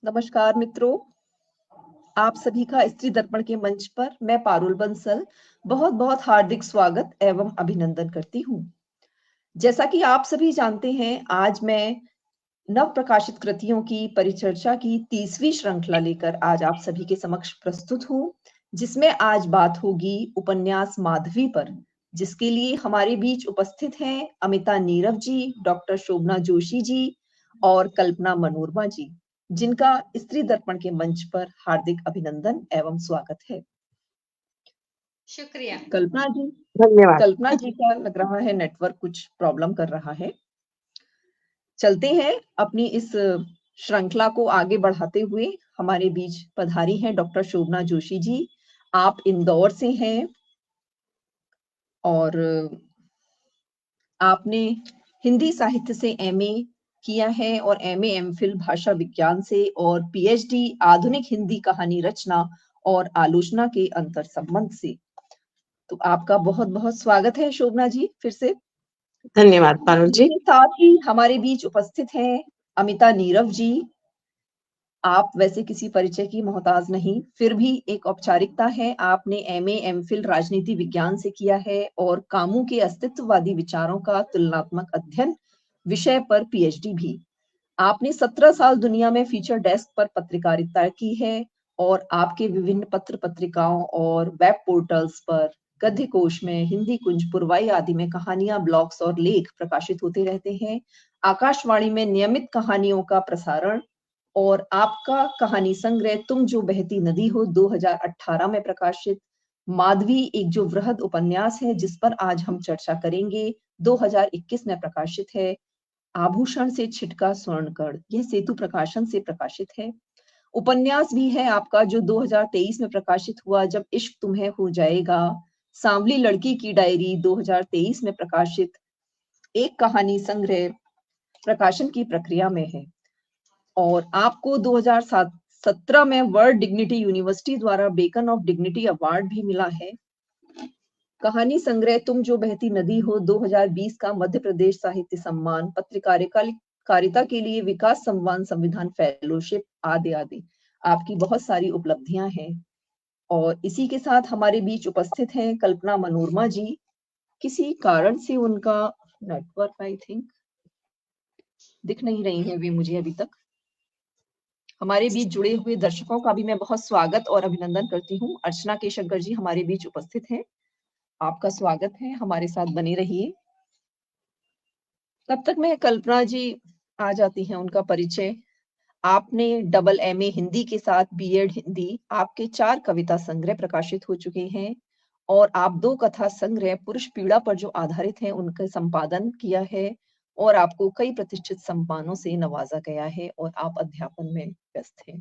नमस्कार मित्रों, आप सभी का स्त्री दर्पण के मंच पर मैं पारुल बंसल बहुत-बहुत हार्दिक स्वागत एवं अभिनंदन करती हूँ। जैसा कि आप सभी जानते हैं, आज मैं नव प्रकाशित कृतियों की परिचर्चा की 30वीं श्रृंखला लेकर आज आप सभी के समक्ष प्रस्तुत हूँ, जिसमें आज बात होगी उपन्यास माधवी पर, जिसके लिए हमारे बीच उपस्थित हैं अमिता नीरव जी, डॉक्टर शोभना जोशी जी और कल्पना मनोरमा जी, जिनका स्त्री दर्पण के मंच पर हार्दिक अभिनंदन एवं स्वागत है। शुक्रिया। कल्पना जी, धन्यवाद। कल्पना जी का लग रहा है नेटवर्क कुछ प्रॉब्लम कर रहा है। चलते हैं अपनी इस श्रृंखला को आगे बढ़ाते हुए। हमारे बीच पधारी हैं डॉक्टर शोभना जोशी जी। आप इंदौर से हैं और आपने हिंदी साहित्य से एमए किया है और एमए एमफिल भाषा विज्ञान से और पीएचडी आधुनिक हिंदी कहानी रचना और आलोचना के अंतर संबंध से। तो आपका बहुत-बहुत स्वागत है शोभना जी फिर से। धन्यवाद पारुल जी। इसके साथ ही हमारे बीच उपस्थित हैं अमिता नीरव जी। आप वैसे किसी परिचय की मोहताज नहीं, फिर भी एक औपचारिकता है। आपने एमए एमफिल राजनीति विज्ञान से किया है और कामू के अस्तित्ववादी विचारों का तुलनात्मक अध्ययन विषय पर पीएचडी भी। आपने 17 साल दुनिया में फीचर डेस्क पर पत्रकारिता की है और आपके विभिन्न पत्र पत्रिकाओं और वेब पोर्टल्स पर गद्य कोश में, हिंदी कुंज, पुरवाई आदि में कहानियां, ब्लॉग्स और लेख प्रकाशित होते रहते हैं। आकाशवाणी में नियमित कहानियों का प्रसारण और आपका कहानी संग्रह तुम जो बहती नदी हो 2018 में प्रकाशित। माधवी एक जो वृहद उपन्यास है जिस पर आज हम चर्चा करेंगे, 2021 में प्रकाशित है। आभूषण से छिटका स्वर्णकण, यह सेतु प्रकाशन से प्रकाशित है। उपन्यास भी है आपका जो 2023 में प्रकाशित हुआ, जब इश्क तुम्हें हो जाएगा। सांवली लड़की की डायरी 2023 में प्रकाशित एक कहानी संग्रह प्रकाशन की प्रक्रिया में है और आपको 2017 में वर्ल्ड डिग्निटी यूनिवर्सिटी द्वारा बेकन ऑफ डिग्निटी अवार्ड भी मिला है। कहानी संग्रह तुम जो बहती नदी हो 2020 का मध्य प्रदेश साहित्य सम्मान, पत्रकारिता के लिए विकास संवाद संविधान फेलोशिप आदि आदि आपकी बहुत सारी उपलब्धियां हैं। और इसी के साथ हमारे बीच उपस्थित हैं कल्पना मनोरमा जी। किसी कारण से उनका नेटवर्क आई थिंक दिख नहीं रही है वे मुझे अभी तक। हमारे बीच जुड़े हुए दर्शकों का भी मैं बहुत स्वागत और अभिनंदन करती हूँ। अर्चना के शंकर जी हमारे बीच उपस्थित हैं, आपका स्वागत है, हमारे साथ बने रहिए। तब तक मैं कल्पना जी आ जाती हैं, उनका परिचय। आपने डबल एमए हिंदी के साथ बीएड हिंदी, आपके 4 कविता संग्रह प्रकाशित हो चुके हैं और आप 2 कथा संग्रह पुरुष पीड़ा पर जो आधारित हैं उनका संपादन किया है और आपको कई प्रतिष्ठित सम्मानों से नवाजा गया है और आप अध्यापन में व्यस्त हैं।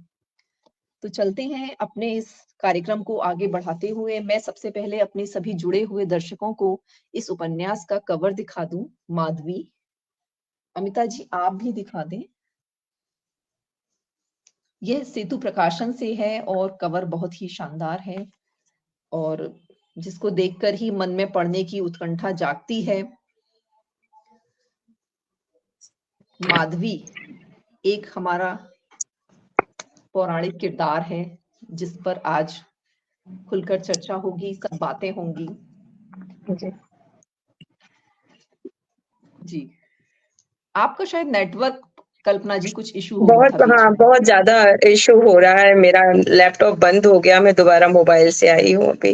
तो चलते हैं अपने इस कार्यक्रम को आगे बढ़ाते हुए। मैं सबसे पहले अपने सभी जुड़े हुए दर्शकों को इस उपन्यास का कवर दिखा दूं, माधवी। अमिता जी आप भी दिखा दें। यह सेतु प्रकाशन से है और कवर बहुत ही शानदार है और जिसको देखकर ही मन में पढ़ने की उत्कंठा जागती है। माधवी एक हमारा पौराणिक किरदार है जिस पर आज खुलकर चर्चा होगी, सब बातें होंगी। जी, आपका शायद नेटवर्क कल्पना जी कुछ इशू हो गया था बीच में। बहुत ज्यादा इशू हो रहा है। मेरा लैपटॉप बंद हो गया, मैं दोबारा मोबाइल से आई हूँ अभी।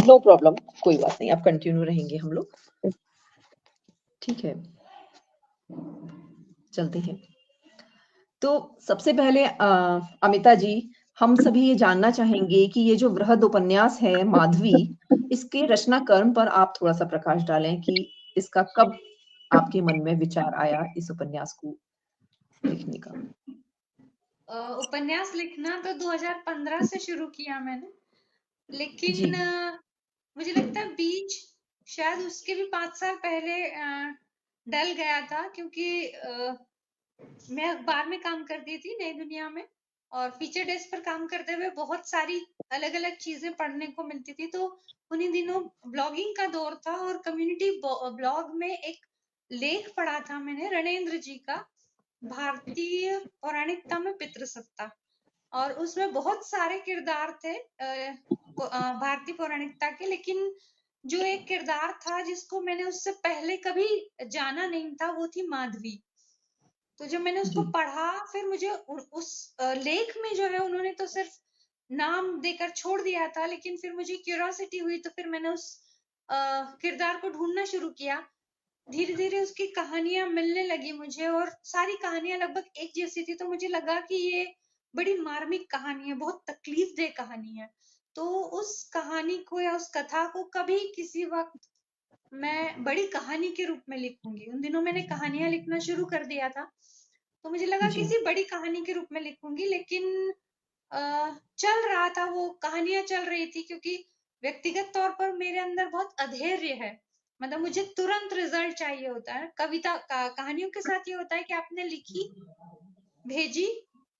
नो प्रॉब्लम, कोई बात नहीं, आप कंटिन्यू रहेंगे हम लोग, ठीक है। चलते हैं। तो सबसे पहले अमिता जी, हम सभी ये जानना चाहेंगे कि ये जो वृहद उपन्यास है माधवी, इसके रचना कर्म पर आप थोड़ा सा प्रकाश डालें कि इसका कब आपके मन में विचार आया इस उपन्यास को लिखने का। उपन्यास लिखना तो 2015 से शुरू किया मैंने, लेकिन मुझे लगता है बीच शायद उसके भी 5 साल पहले डल गया था, क्योंकि मैं अखबार में काम करती थी नई दुनिया में और फीचर डेस्क पर काम करते हुए बहुत सारी अलग अलग चीजें पढ़ने को मिलती थी। तो उन्हीं दिनों ब्लॉगिंग का दौर था और कम्युनिटी ब्लॉग में एक लेख पढ़ा था मैंने रणेंद्र जी का, भारतीय पौराणिकता में पितृसत्ता, और उसमें बहुत सारे किरदार थे भारतीय पौराणिकता के, लेकिन जो एक किरदार था जिसको मैंने उससे पहले कभी जाना नहीं था, वो थी माधवी। तो जब मैंने उसको पढ़ा, फिर मुझे उस लेख में जो है उन्होंने तो सिर्फ नाम देकर छोड़ दिया था, लेकिन फिर मुझे क्यूरियोसिटी हुई, तो फिर मैंने उस किरदार को ढूंढना शुरू किया। धीरे धीरे उसकी कहानियां मिलने लगी मुझे, और सारी कहानियां लगभग एक जैसी थी, तो मुझे लगा कि ये बड़ी मार्मिक कहानी है, बहुत तकलीफदेह कहानी है। तो उस कहानी को या उस कथा को कभी किसी वक्त मैं बड़ी कहानी के रूप में लिखूंगी। उन दिनों मैंने कहानियां लिखना शुरू कर दिया था, तो मुझे लगा किसी बड़ी कहानी के रूप में लिखूंगी, लेकिन चल रहा था, वो कहानियां चल रही थी, क्योंकि व्यक्तिगत तौर पर मेरे अंदर बहुत अधैर्य है। मतलब मुझे तुरंत रिजल्ट चाहिए होता है। कविता कहानियों के साथ ये होता है कि आपने लिखी, भेजी,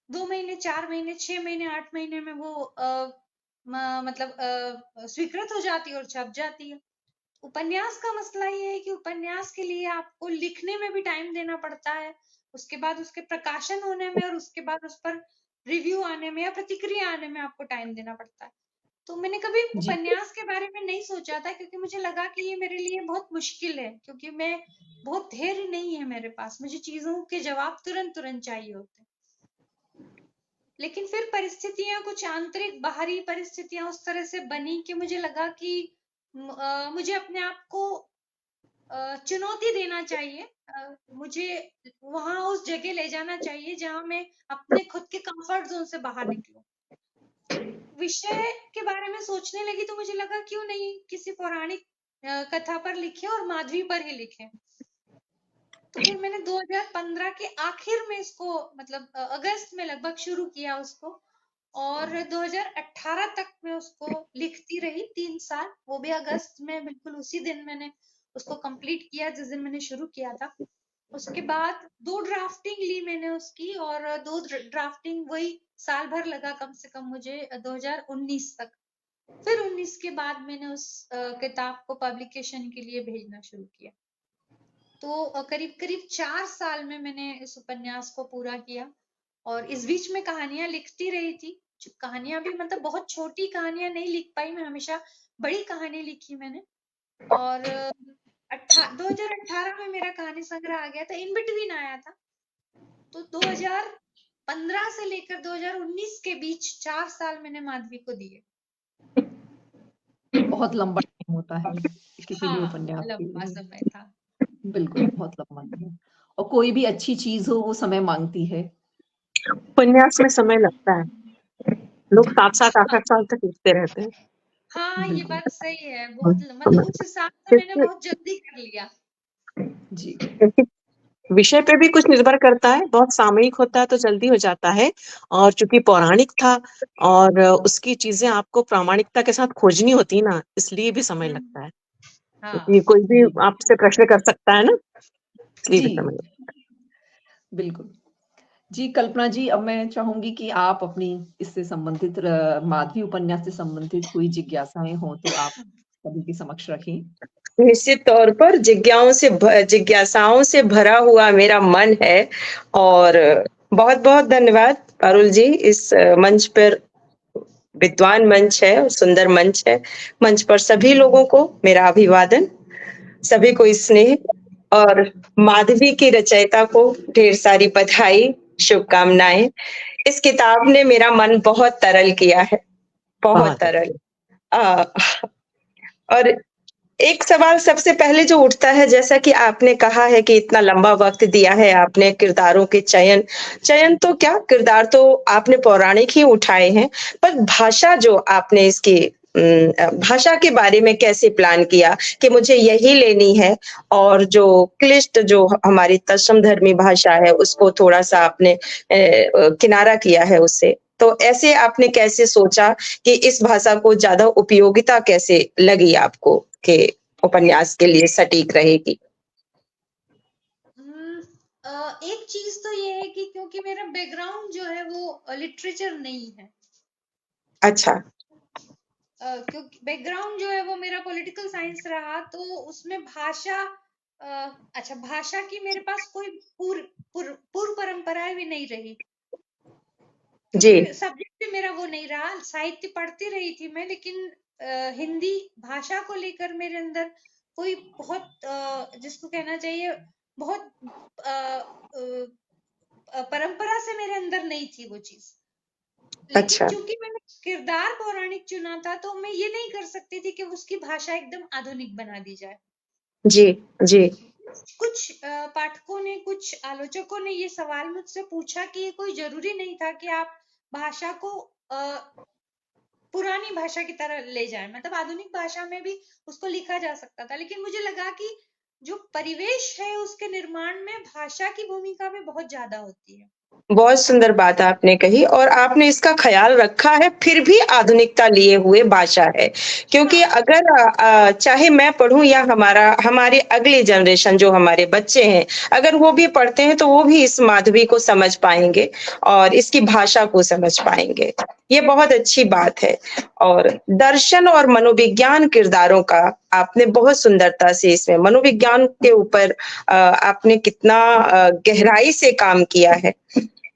2 महीने, 4 महीने, 6 महीने, 8 महीने में वो मतलब स्वीकृत हो जाती है और छप जाती है। उपन्यास का मसला ये है कि उपन्यास के लिए आपको लिखने में भी टाइम देना पड़ता है, उसके बाद उसके प्रकाशन होने में, और उसके बाद उस पर रिव्यू आने में या प्रतिक्रिया आने में आपको टाइम देना पड़ता है। तो मैंने कभी उपन्यास के बारे में नहीं सोचा था, क्योंकि मुझे लगा कि ये मेरे लिए बहुत मुश्किल है, क्योंकि मैं बहुत धैर्य नहीं है मेरे पास, मुझे चीजों के जवाब तुरंत तुरंत चाहिए होते। लेकिन फिर परिस्थितियां, कुछ आंतरिक बाहरी परिस्थितियां उस तरह से बनी कि मुझे लगा कि मुझे अपने आप को चुनौती देना चाहिए, मुझे वहां उस जगह ले जाना चाहिए जहां मैं अपने खुद के कंफर्ट जोन से बाहर निकलूं। विषय के बारे में सोचने लगी तो मुझे लगा क्यों नहीं किसी पौराणिक कथा पर लिखे और माधवी पर ही लिखे। तो फिर मैंने 2015 के आखिर में इसको, मतलब अगस्त में लगभग शुरू किया उसको, और 2018 तक मैं उसको लिखती रही, 3 साल। वो भी अगस्त में बिल्कुल उसी दिन मैंने उसको कंप्लीट किया जिस दिन मैंने शुरू किया था। उसके बाद 2 ड्राफ्टिंग ली मैंने उसकी, और 2 ड्राफ्टिंग वही साल भर लगा कम से कम मुझे, 2019 तक। फिर 19 के बाद मैंने उस किताब को पब्लिकेशन के लिए भेजना शुरू किया। तो करीब करीब 4 साल में मैंने इस उपन्यास को पूरा किया, और इस बीच में कहानियां लिखती रही थी। कहानियां भी मतलब बहुत छोटी कहानियां नहीं लिख पाई मैं, हमेशा बड़ी कहानी लिखी मैंने। और 2018 में मेरा कहानी संग्रह आ गया था, इन बिटवीन आया था। तो 2015 से लेकर 2019 के बीच 4 साल मैंने माधवी को दिए। बहुत लंबा टाइम होता है किसी भी उपन्यास के लंबा लिए। समय था। बिल्कुल, बहुत लंबा समय, और कोई भी अच्छी चीज हो वो समय मांगती है। उपन्यास में समय लगता है, लोग 7-7 8-8 साल तक लिखते रहते हैं। हाँ, ये बात सही है। बहुत मतलब उस हिसाब से मैंने बहुत जल्दी कर लिया। जी, क्योंकि विषय पे भी कुछ निर्भर करता है, बहुत सामयिक होता है तो जल्दी हो जाता है, और चूंकि पौराणिक था और उसकी चीजें आपको प्रामाणिकता के साथ खोजनी होती ना, इसलिए भी समय लगता है। क्योंकि कोई भी आपसे प्रश्न कर सकता है ना, इसलिए भी समय लगता है। बिल्कुल। जी, कल्पना जी, अब मैं चाहूंगी कि आप अपनी इससे संबंधित माधवी उपन्यास से संबंधित कोई जिज्ञासाएं हो तो आप सभी के समक्ष रखें। निश्चित तौर पर जिज्ञासाओं से भरा हुआ मेरा मन है, और बहुत-बहुत धन्यवाद पारुल जी। इस मंच पर विद्वान मंच है, सुंदर मंच है। मंच पर सभी लोगों को मेरा अभिवादन, सभी को स्नेह, और माधवी की रचयिता को ढेर सारी बधाई, शुभकामनाएं। इस किताब ने मेरा मन बहुत तरल किया है, बहुत तरल। और एक सवाल सबसे पहले जो उठता है, जैसा कि आपने कहा है कि इतना लंबा वक्त दिया है आपने किरदारों के चयन तो क्या, किरदार तो आपने पौराणिक ही उठाए हैं, पर भाषा जो आपने इसकी भाषा के बारे में कैसे प्लान किया कि मुझे यही लेनी है, और जो क्लिष्ट जो हमारी तत्समधर्मी भाषा है उसको थोड़ा सा आपने किनारा किया है उससे, तो ऐसे आपने कैसे सोचा कि इस भाषा को ज्यादा उपयोगिता कैसे लगी आपको कि उपन्यास के लिए सटीक रहेगी? एक चीज तो ये है कि क्योंकि मेरा बैकग्राउंड जो है वो लिटरेचर नहीं है। अच्छा। क्योंकि बैकग्राउंड जो है वो मेरा पॉलिटिकल साइंस रहा, तो उसमें भाषा, अच्छा, भाषा की मेरे पास कोई पूर्व पढ़ाई भी नहीं रही, जी क्योंकि सब्जेक्ट भी मेरा वो नहीं रहा। साहित्य पढ़ती रही थी मैं, लेकिन हिंदी भाषा को लेकर मेरे अंदर कोई बहुत जिसको कहना चाहिए बहुत परंपरा से मेरे अंदर नहीं थी वो चीज। लेकिन अच्छा चूंकि मैंने किरदार पौराणिक चुना था, तो मैं ये नहीं कर सकती थी कि उसकी भाषा एकदम आधुनिक बना दी जाए। जी जी कुछ पाठकों ने, कुछ आलोचकों ने ये सवाल मुझसे पूछा कि ये कोई जरूरी नहीं था कि आप भाषा को पुरानी भाषा की तरह ले जाएं, मतलब आधुनिक भाषा में भी उसको लिखा जा सकता था। लेकिन मुझे लगा कि जो परिवेश है उसके निर्माण में भाषा की भूमिका भी बहुत ज्यादा होती है। बहुत सुंदर बात आपने कही और आपने इसका ख्याल रखा है, फिर भी आधुनिकता लिए हुए भाषा है। क्योंकि हाँ, अगर चाहे मैं पढ़ूं या हमारे अगले जनरेशन जो हमारे बच्चे हैं, अगर वो भी पढ़ते हैं तो वो भी इस माधवी को समझ पाएंगे और इसकी भाषा को समझ पाएंगे। ये बहुत अच्छी बात है। और दर्शन और मनोविज्ञान किरदारों का आपने बहुत सुंदरता से इसमें मनोविज्ञान के ऊपर आपने कितना गहराई से काम किया है।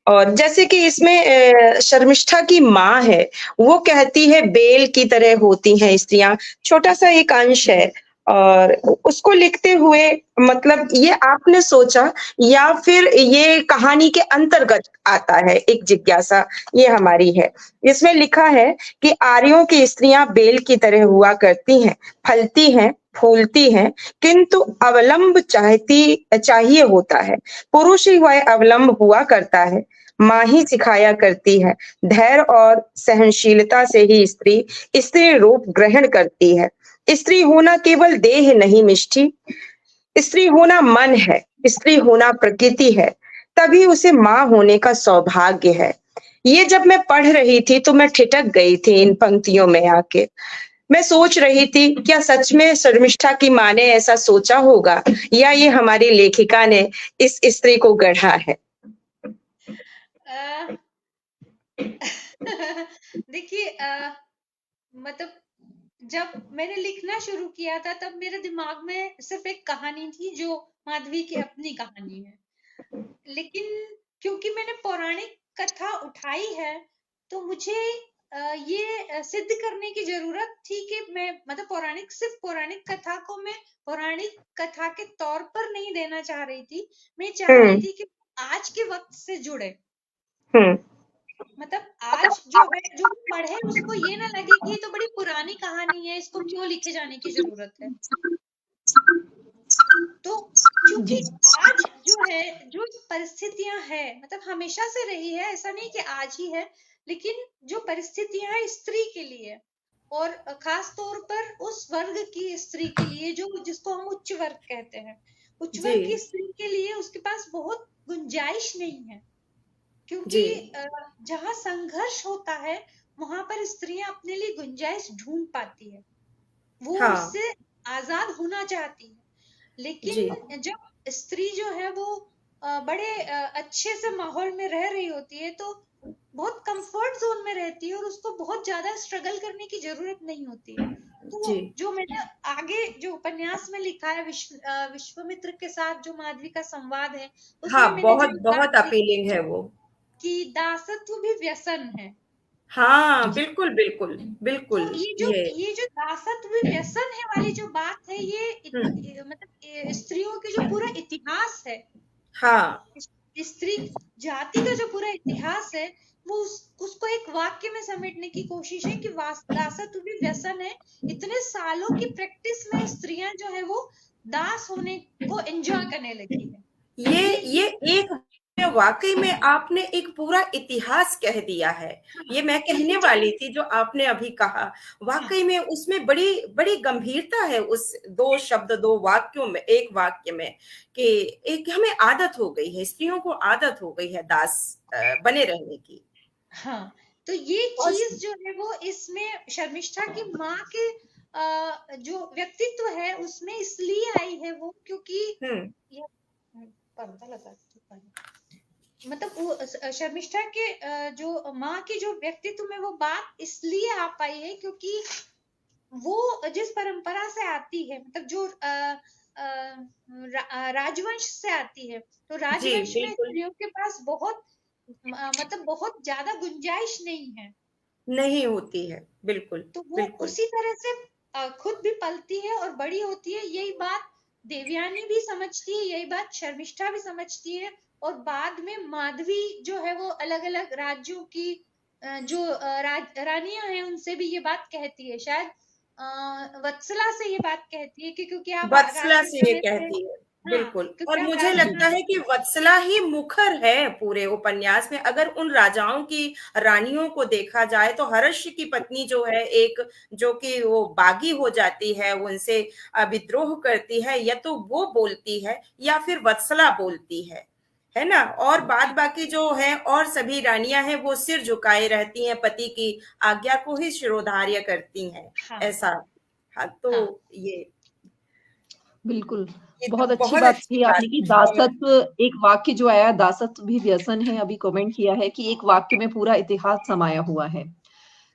और जैसे कि इसमें शर्मिष्ठा की माँ है, वो कहती है बेल की तरह होती हैं स्त्रियां, छोटा सा एक अंश है। और उसको लिखते हुए मतलब ये आपने सोचा या फिर ये कहानी के अंतर्गत आता है? एक जिज्ञासा ये हमारी है। इसमें लिखा है कि आर्यों की स्त्रियां बेल की तरह हुआ करती हैं, फलती हैं, फूलती हैं, किंतु अवलंब चाहिए होता है। पुरुष ही वह अवलंब हुआ करता है। माँ ही सिखाया करती है। धैर्य और सहनशीलता से ही स्त्री स्त्री रूप ग्रहण करती है। स्त्री होना केवल देह नहीं मिष्ठी, स्त्री होना मन है, स्त्री होना प्रकृति है, तभी उसे माँ होने का सौभाग्य है। ये जब मैं पढ़ रही थी तो मैं ठिठक गई थी इन पंक्तियों में आके। मैं सोच रही थी क्या सच में शर्मिष्ठा की माँ ने ऐसा सोचा होगा या ये हमारी लेखिका ने इस स्त्री को गढ़ा है? अ, देखिए मतलब जब मैंने लिखना शुरू किया था, तब मेरे दिमाग में सिर्फ एक कहानी थी जो माधवी की अपनी कहानी है। लेकिन क्योंकि मैंने पौराणिक कथा उठाई है, तो मुझे ये सिद्ध करने की जरूरत थी कि मैं मतलब सिर्फ पौराणिक कथा को मैं पौराणिक कथा के तौर पर नहीं देना चाह रही थी। मैं चाह रही हम्म थी कि आज के वक्त से जुड़े। हम्म मतलब आज जो है, जो पढ़े उसको ये ना लगे कि ये तो बड़ी पुरानी कहानी है, इसको क्यों लिखे जाने की जरूरत है। तो क्योंकि जी आज जो है, जो परिस्थितियां है, मतलब हमेशा से रही है, ऐसा नहीं कि आज ही है, लेकिन जो परिस्थितियां है स्त्री के लिए, और खास तौर पर उस वर्ग की स्त्री के लिए जो जिसको हम उच्च वर्ग कहते हैं, उच्च जी वर्ग की स्त्री के लिए उसके पास बहुत गुंजाइश नहीं है। क्योंकि जी जहाँ संघर्ष होता है, वहां पर स्त्रियां अपने लिए गुंजाइश ढूंढ पाती है, वो हाँ उससे आजाद होना चाहती है। जी लेकिन जब स्त्री जो है वो बड़े अच्छे से माहौल में रह रही होती है, तो बहुत कंफर्ट जोन में रहती है और उसको बहुत ज्यादा स्ट्रगल करने की जरूरत नहीं होती है। तो जी जो मैंने आगे जो उपन्यास में लिखा है, विश्वामित्र के साथ जो माधवी का संवाद है, हाँ उसमें मैंने जो बहुत ये बात बहुत लिखी अपीलिंग है वो। कि दासत्व भी व्यसन है। हाँ बिल्कुल बिल्कुल तो बिल्कुल ये ये जो दासत्व भी व्यसन है वाली जो बात है, ये हम्म मतलब स्त्रियों के जो पूरा इतिहास है, हाँ स्त्री जाति का जो पूरा इतिहास है, वो उसको एक वाक्य में समेटने की कोशिश है कि दासत्व भी व्यसन है। इतने सालों की प्रैक्टिस में स्त्रियां जो है वो दास होने को एंजॉय करने लगी है। ये एक वाकई में आपने एक पूरा इतिहास कह दिया है। ये मैं तो कहने ये जो वाली थी जो आपने अभी कहा, हाँ वाकई में उसमें बड़ी बड़ी गंभीरता है उस दो शब्द दो वाक्यों में, एक वाक्य में, कि एक हमें आदत हो गई है, स्त्रियों को आदत हो गई है दास बने रहने की। हाँ, तो ये और चीज जो है वो इसमें शर्मिष्ठा की माँ के जो व्यक्तित्व है उसमें इसलिए आई है वो, क्योंकि हम्म ये पर्दा लगा दो, मतलब वो शर्मिष्ठा के जो माँ की जो व्यक्तित्व में वो बात इसलिए आ पाई है, क्योंकि वो जिस परंपरा से आती है, मतलब जो राजवंश से आती है, तो जी राजवंश में बिल्कुल स्त्रियों के पास बहुत मतलब बहुत ज्यादा गुंजाइश नहीं है, नहीं होती है, बिल्कुल तो वो बिल्कुल। उसी तरह से खुद भी पलती है और बड़ी होती है। यही बात देवयानी भी समझती है, यही बात शर्मिष्ठा भी समझती है, और बाद में माधवी जो है वो अलग अलग राज्यों की जो रानियां हैं उनसे भी ये बात कहती है, शायद वत्सला से ये बात कहती है कि क्योंकि आप वत्सला राजा से ये समय से, कहती है, हाँ बिल्कुल। और क्योंकि आप मुझे राजा लगता जी है कि वत्सला ही मुखर है पूरे उपन्यास में। अगर उन राजाओं की रानियों को देखा जाए तो हर्ष की पत्नी जो है एक, जो कि वो बागी हो जाती है, उनसे विद्रोह करती है, या तो वो बोलती है या फिर वत्सला बोलती है ना। और बाद बाकी जो है और सभी रानियां हैं वो सिर झुकाए रहती हैं, पति की आज्ञा को ही शिरोधार्य करती हैं, हाँ ऐसा। हाँ, तो हाँ बिल्कुल, ये तो बहुत अच्छी बहुत बात अच्छी कही बात आपने कि है। दासत्व, एक वाक्य जो आया दासत्व भी व्यसन है, अभी कमेंट किया है कि एक वाक्य में पूरा इतिहास समाया हुआ है।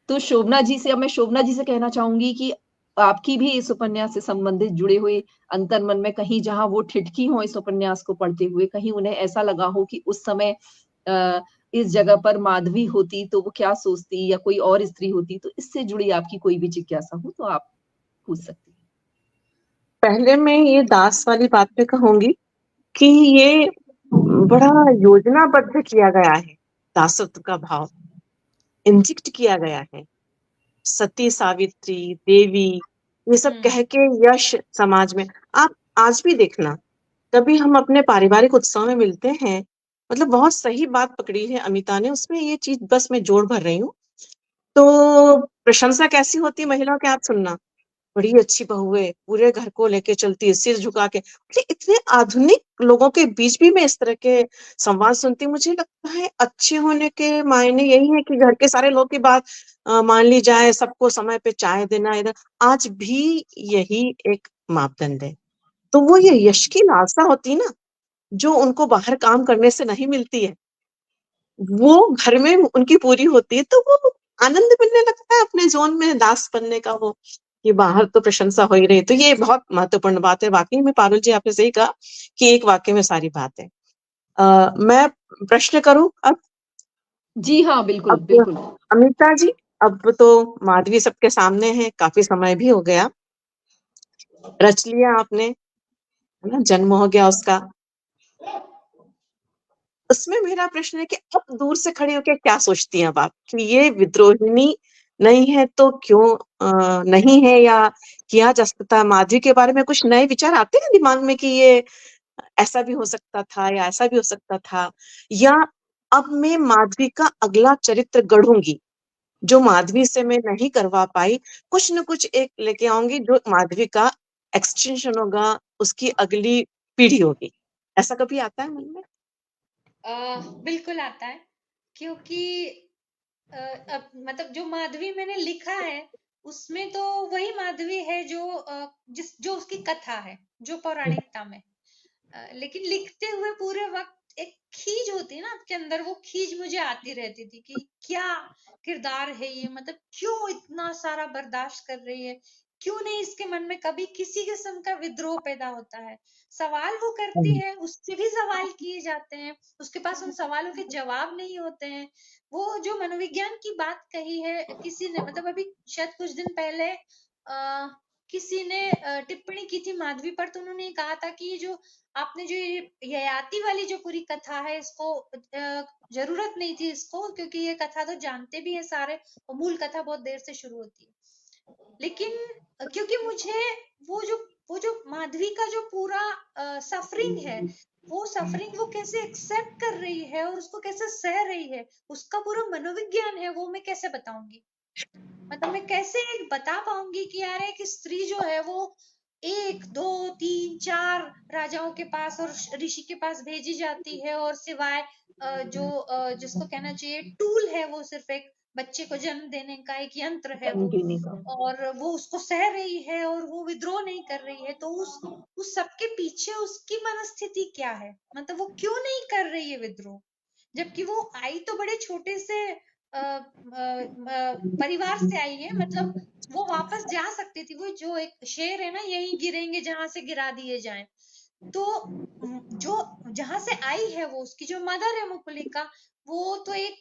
तो शोभना जी से, अब मैं शोभना जी से कहना चाहूंगी कि आपकी भी इस उपन्यास से संबंधित जुड़े हुए अंतर्मन में कहीं जहां वो ठिठकी हो इस उपन्यास को पढ़ते हुए, कहीं उन्हें ऐसा लगा हो कि उस समय इस जगह पर माधवी होती तो वो क्या सोचती, या कोई और स्त्री होती, तो इससे जुड़ी आपकी कोई भी जिज्ञासा हो तो आप पूछ सकती हैं। पहले मैं ये दास वाली बात पे कहूंगी कि ये बड़ा योजनाबद्ध किया गया है, दासत्व का भाव इंजेक्ट किया गया है। सती सावित्री देवी ये सब कह के यश समाज में। आप आज भी देखना, कभी हम अपने पारिवारिक उत्सव में मिलते हैं, मतलब बहुत सही बात पकड़ी है अमिता ने, उसमें ये चीज बस मैं जोड़ भर रही हूँ। तो प्रशंसा कैसी होती है महिलाओं के, आप सुनना, बड़ी अच्छी बहू है, पूरे घर को लेके चलती है सिर झुका के। मतलब इतने आधुनिक लोगों के बीच भी मैं इस तरह के संवाद सुनती हूँ। मुझे लगता है अच्छे होने के मायने यही है कि घर के सारे लोग की बात मान ली जाए, सबको समय पे चाय देना, इधर आज भी यही एक मापदंड है। तो वो ये यश की लालसा होती है ना, जो उनको बाहर काम करने से नहीं मिलती है, वो घर में उनकी पूरी होती है। तो वो आनंद मिलने लगता है अपने जोन में दास बनने का, वो कि बाहर तो प्रशंसा हो ही रही। तो ये बहुत महत्वपूर्ण बात है। वाकई में पारुल जी आपने सही कहा कि एक वाक्य में सारी बात है। मैं प्रश्न करूं अब? जी हाँ, बिल्कुल, अब बिल्कुल। अमिता जी, अब तो माधवी सबके सामने है, काफी समय भी हो गया, रच लिया आपने, है ना, जन्म हो गया उसका। उसमें मेरा प्रश्न है कि अब दूर से खड़े होकर क्या सोचती हैं अब आप कि ये विद्रोहिणी नहीं है तो क्यों नहीं है, या किया जा सकता है? माधवी के बारे में कुछ नए विचार आते हैं दिमाग में कि ये ऐसा भी हो सकता था या ऐसा भी हो सकता था, या अब मैं माधवी का अगला चरित्र गढ़ूंगी जो माधवी से मैं नहीं करवा पाई, कुछ न कुछ एक लेके आऊंगी जो माधवी का एक्सटेंशन होगा, उसकी अगली पीढ़ी होगी। ऐसा कभी आता है मन में? बिल्कुल आता है, क्योंकि अब मतलब जो माधवी मैंने लिखा है उसमें तो वही माधवी है जो जो उसकी कथा है, जो पौराणिकता में, लेकिन लिखते हुए पूरे वक्त एक खीज होती है ना आपके अंदर, वो खीज मुझे आती रहती थी कि क्या किरदार है ये, मतलब क्यों इतना सारा बर्दाश्त कर रही है, क्यों नहीं इसके मन में कभी किसी किस्म का विद्रोह पैदा होता है। सवाल वो करती है, उससे भी सवाल किए जाते हैं, उसके पास उन सवालों के जवाब नहीं होते हैं। वो जो मनोविज्ञान की बात कही है किसी ने, मतलब अभी शायद कुछ दिन पहले किसी ने टिप्पणी की थी माधवी पर, तो उन्होंने कहा था कि ये जो आपने जो ये ययाति वाली जो पूरी कथा है, इसको जरूरत नहीं थी इसको, क्योंकि ये कथा तो जानते भी है सारे, और मूल कथा बहुत देर से शुरू होती है। लेकिन क्योंकि मुझे वो जो माधवी का जो पूरा सफरिंग है, वो सफरिंग वो कैसे एक्सेप्ट कर रही है और उसको कैसे सह रही है, उसका पूरा मनोविज्ञान है, वो मैं कैसे बताऊंगी। मतलब मैं कैसे बता पाऊंगी कि यार एक स्त्री जो है वो 1 2 3 4 राजाओं के पास और ऋषि के पास भेजी जाती है, और सिवाय जिसको कहना चाहिए टूल है, वो सिर्फ एक बच्चे को जन्म देने का एक यंत्र है जन्म वो, देने का। और वो उसको सह रही है और वो विद्रोह नहीं कर रही है। तो उस सबके पीछे उसकी मनस्थिति क्या है, मतलब वो क्यों नहीं कर रही है विद्रोह, जबकि वो आई तो बड़े छोटे से परिवार से आई है, मतलब वो वापस जा सकती थी। वो जो एक शेर है ना, यही गिरेंगे जहां से गिरा दिए जाएं। तो जो जहां से आई है, वो उसकी जो मदर है मुकुलिका, वो तो एक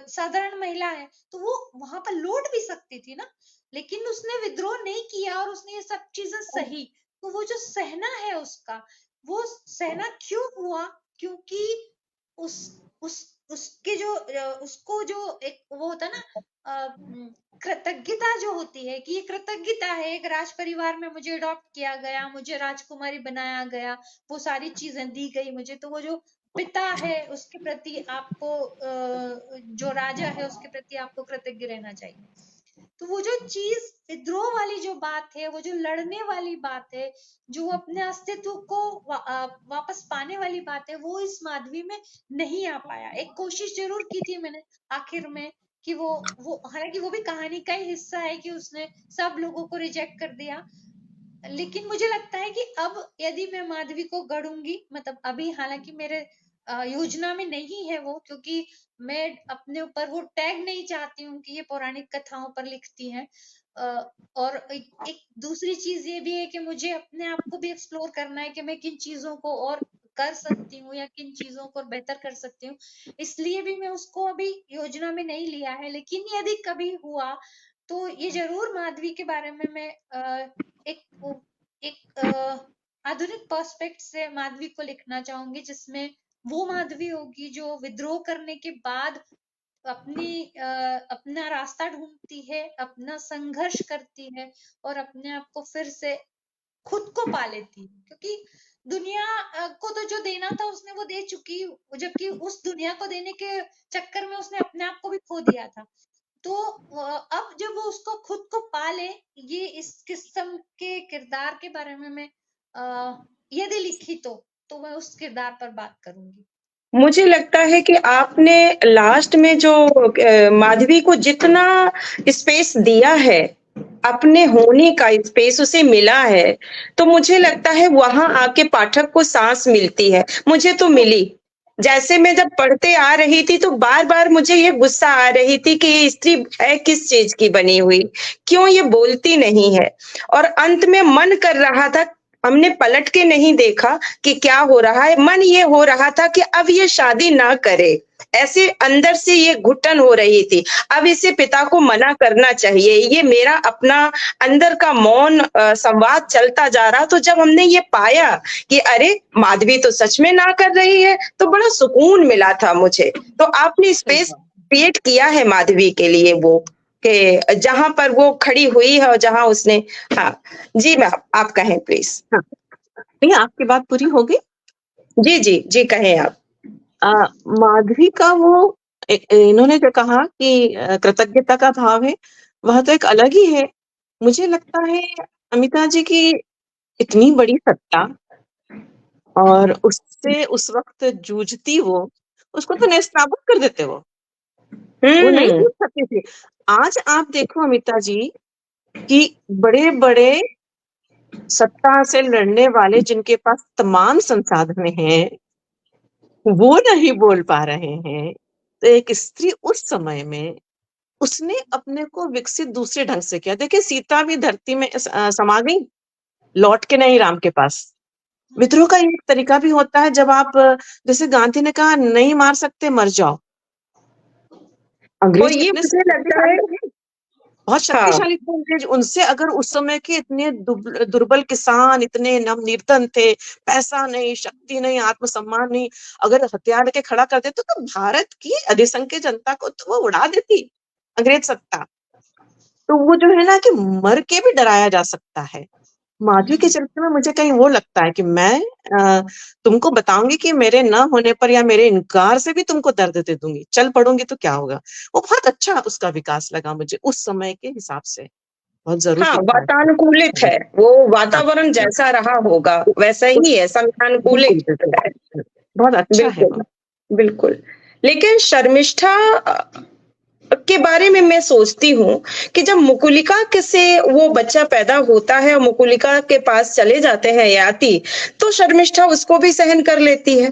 साधारण महिला है, तो वो वहां पर लौट भी सकती थी ना, लेकिन उसने विद्रोह नहीं किया और उसने ये सब चीजें सही। तो वो जो सहना है उसका, वो सहना क्यों हुआ? क्योंकि उसके जो उसको जो एक वो होता है ना, कृतज्ञता जो होती है, कि ये कृतज्ञता है, एक राज परिवार में मुझे अडॉप्ट किया गया, मुझे राजकुमारी बनाया गया, वो सारी चीजें दी गई मुझे, तो वो जो पिता है उसके प्रति आपको, जो राजा है उसके प्रति आपको कृतज्ञ रहना चाहिए। तो वो जो चीज विद्रोह वाली जो बात है, वो जो लड़ने वाली बात है, जो अपने अस्तित्व को वापस पाने वाली बात है, वो इस माधवी में नहीं आ पाया। एक कोशिश जरूर की थी मैंने आखिर में, कि वो हालांकि वो भी कहानी का ही हिस्सा है कि उसने सब लोगों को रिजेक्ट कर दिया, लेकिन मुझे लगता है कि अब यदि मैं माधवी को गढ़ूंगी, मतलब अभी हालांकि मेरे योजना में नहीं है वो, क्योंकि मैं अपने ऊपर वो टैग नहीं चाहती हूँ कि ये पौराणिक कथाओं पर लिखती हैं। और एक दूसरी चीज ये भी है कि मुझे अपने आप को भी एक्सप्लोर करना है कि मैं किन चीजों को और कर सकती हूँ या किन चीजों को बेहतर कर सकती हूँ, इसलिए भी मैं उसको अभी योजना में नहीं लिया है। लेकिन यदि कभी हुआ तो ये जरूर माधवी के बारे में मैं एक आधुनिक पर्सपेक्ट से माधवी को लिखना चाहूंगी, जिसमें वो माधवी होगी जो विद्रोह करने के बाद अपना रास्ता ढूंढती है, अपना संघर्ष करती है और अपने आप को फिर से खुद को पा लेती है। क्योंकि दुनिया को तो जो देना था उसने वो दे चुकी, जबकि उस दुनिया को देने के चक्कर में उसने अपने आप को भी खो दिया था। तो अब जब वो उसको खुद को पाले, ये इस किस्म के किरदार के बारे में मैं यदि लिखी तो मैं उस किरदार पर बात करूंगी। मुझे लगता है कि आपने लास्ट में जो माधवी को जितना स्पेस दिया है, अपने होने का स्पेस उसे मिला है, तो मुझे लगता है वहां आके पाठक को सांस मिलती है। मुझे तो मिली। जैसे मैं जब पढ़ते आ रही थी तो बार बार मुझे ये गुस्सा आ रही थी कि ये स्त्री है किस चीज की बनी हुई, क्यों ये बोलती नहीं है। और अंत में मन कर रहा था, हमने पलट के नहीं देखा कि क्या हो रहा है, मन ये हो रहा था कि अब ये शादी ना करे, ऐसे अंदर से ये घुटन हो रही थी। अब इसे पिता को मना करना चाहिए, ये मेरा अपना अंदर का मौन संवाद चलता जा रहा। तो जब हमने ये पाया कि अरे माधवी तो सच में ना कर रही है, तो बड़ा सुकून मिला था मुझे। तो आपने स्पेस क्रिएट किया है माधवी के लिए, वो कि जहां पर वो खड़ी हुई है और जहां उसने, हाँ जी मैम आप कहें प्लीज। हाँ, नहीं आपकी बात पूरी हो गई। जी जी जी कहें आप। माधवी का वो इन्होंने जो कहा कि कृतज्ञता का भाव है, वह तो एक अलग ही है। मुझे लगता है अमिता जी की इतनी बड़ी सत्ता और उससे उस वक्त जूझती वो, उसको तो नेस्तनाबूद कर देते वो नहीं जूझ सकती थी। आज आप देखो अमिता जी कि बड़े बड़े सत्ता से लड़ने वाले जिनके पास तमाम संसाधन हैं, वो नहीं बोल पा रहे हैं। तो एक स्त्री उस समय में उसने अपने को विकसित दूसरे ढंग से किया। देखिए सीता भी धरती में समा गई, लौट के नहीं राम के पास। विद्रोह का एक तरीका भी होता है, जब आप जैसे गांधी ने कहा नहीं मार सकते मर जाओ। अंग्रेज ये मुझे लगता है बहुत शक्तिशाली थे अंग्रेज। उनसे अगर उस समय के इतने दुर्बल किसान, इतने निर्धन थे, पैसा नहीं, शक्ति नहीं, आत्मसम्मान नहीं, अगर हथियार लेके खड़ा कर देते तो भारत की अधिसंख्य जनता को तो वो उड़ा देती अंग्रेज सत्ता। तो वो जो है ना कि मर के भी डराया जा सकता है। माधवी के चरित्र में मुझे कहीं वो लगता है कि मैं तुमको बताऊंगी कि मेरे न होने पर या मेरे इनकार से भी तुमको दर्द दे दूंगी, चल पड़ूंगी तो क्या होगा। वो बहुत अच्छा उसका विकास लगा मुझे उस समय के हिसाब से, बहुत जरूरी। हाँ वातानुकूलित है, वो वातावरण जैसा रहा होगा वैसा ही है, समयानुकूलित है। बहुत अच्छा है वो। बिल्कुल। लेकिन शर्मिष्ठा के बारे में मैं सोचती हूँ कि जब मुकुलिका से वो बच्चा पैदा होता है और मुकुलिका के पास चले जाते हैं याति, तो शर्मिष्ठा उसको भी सहन कर लेती है।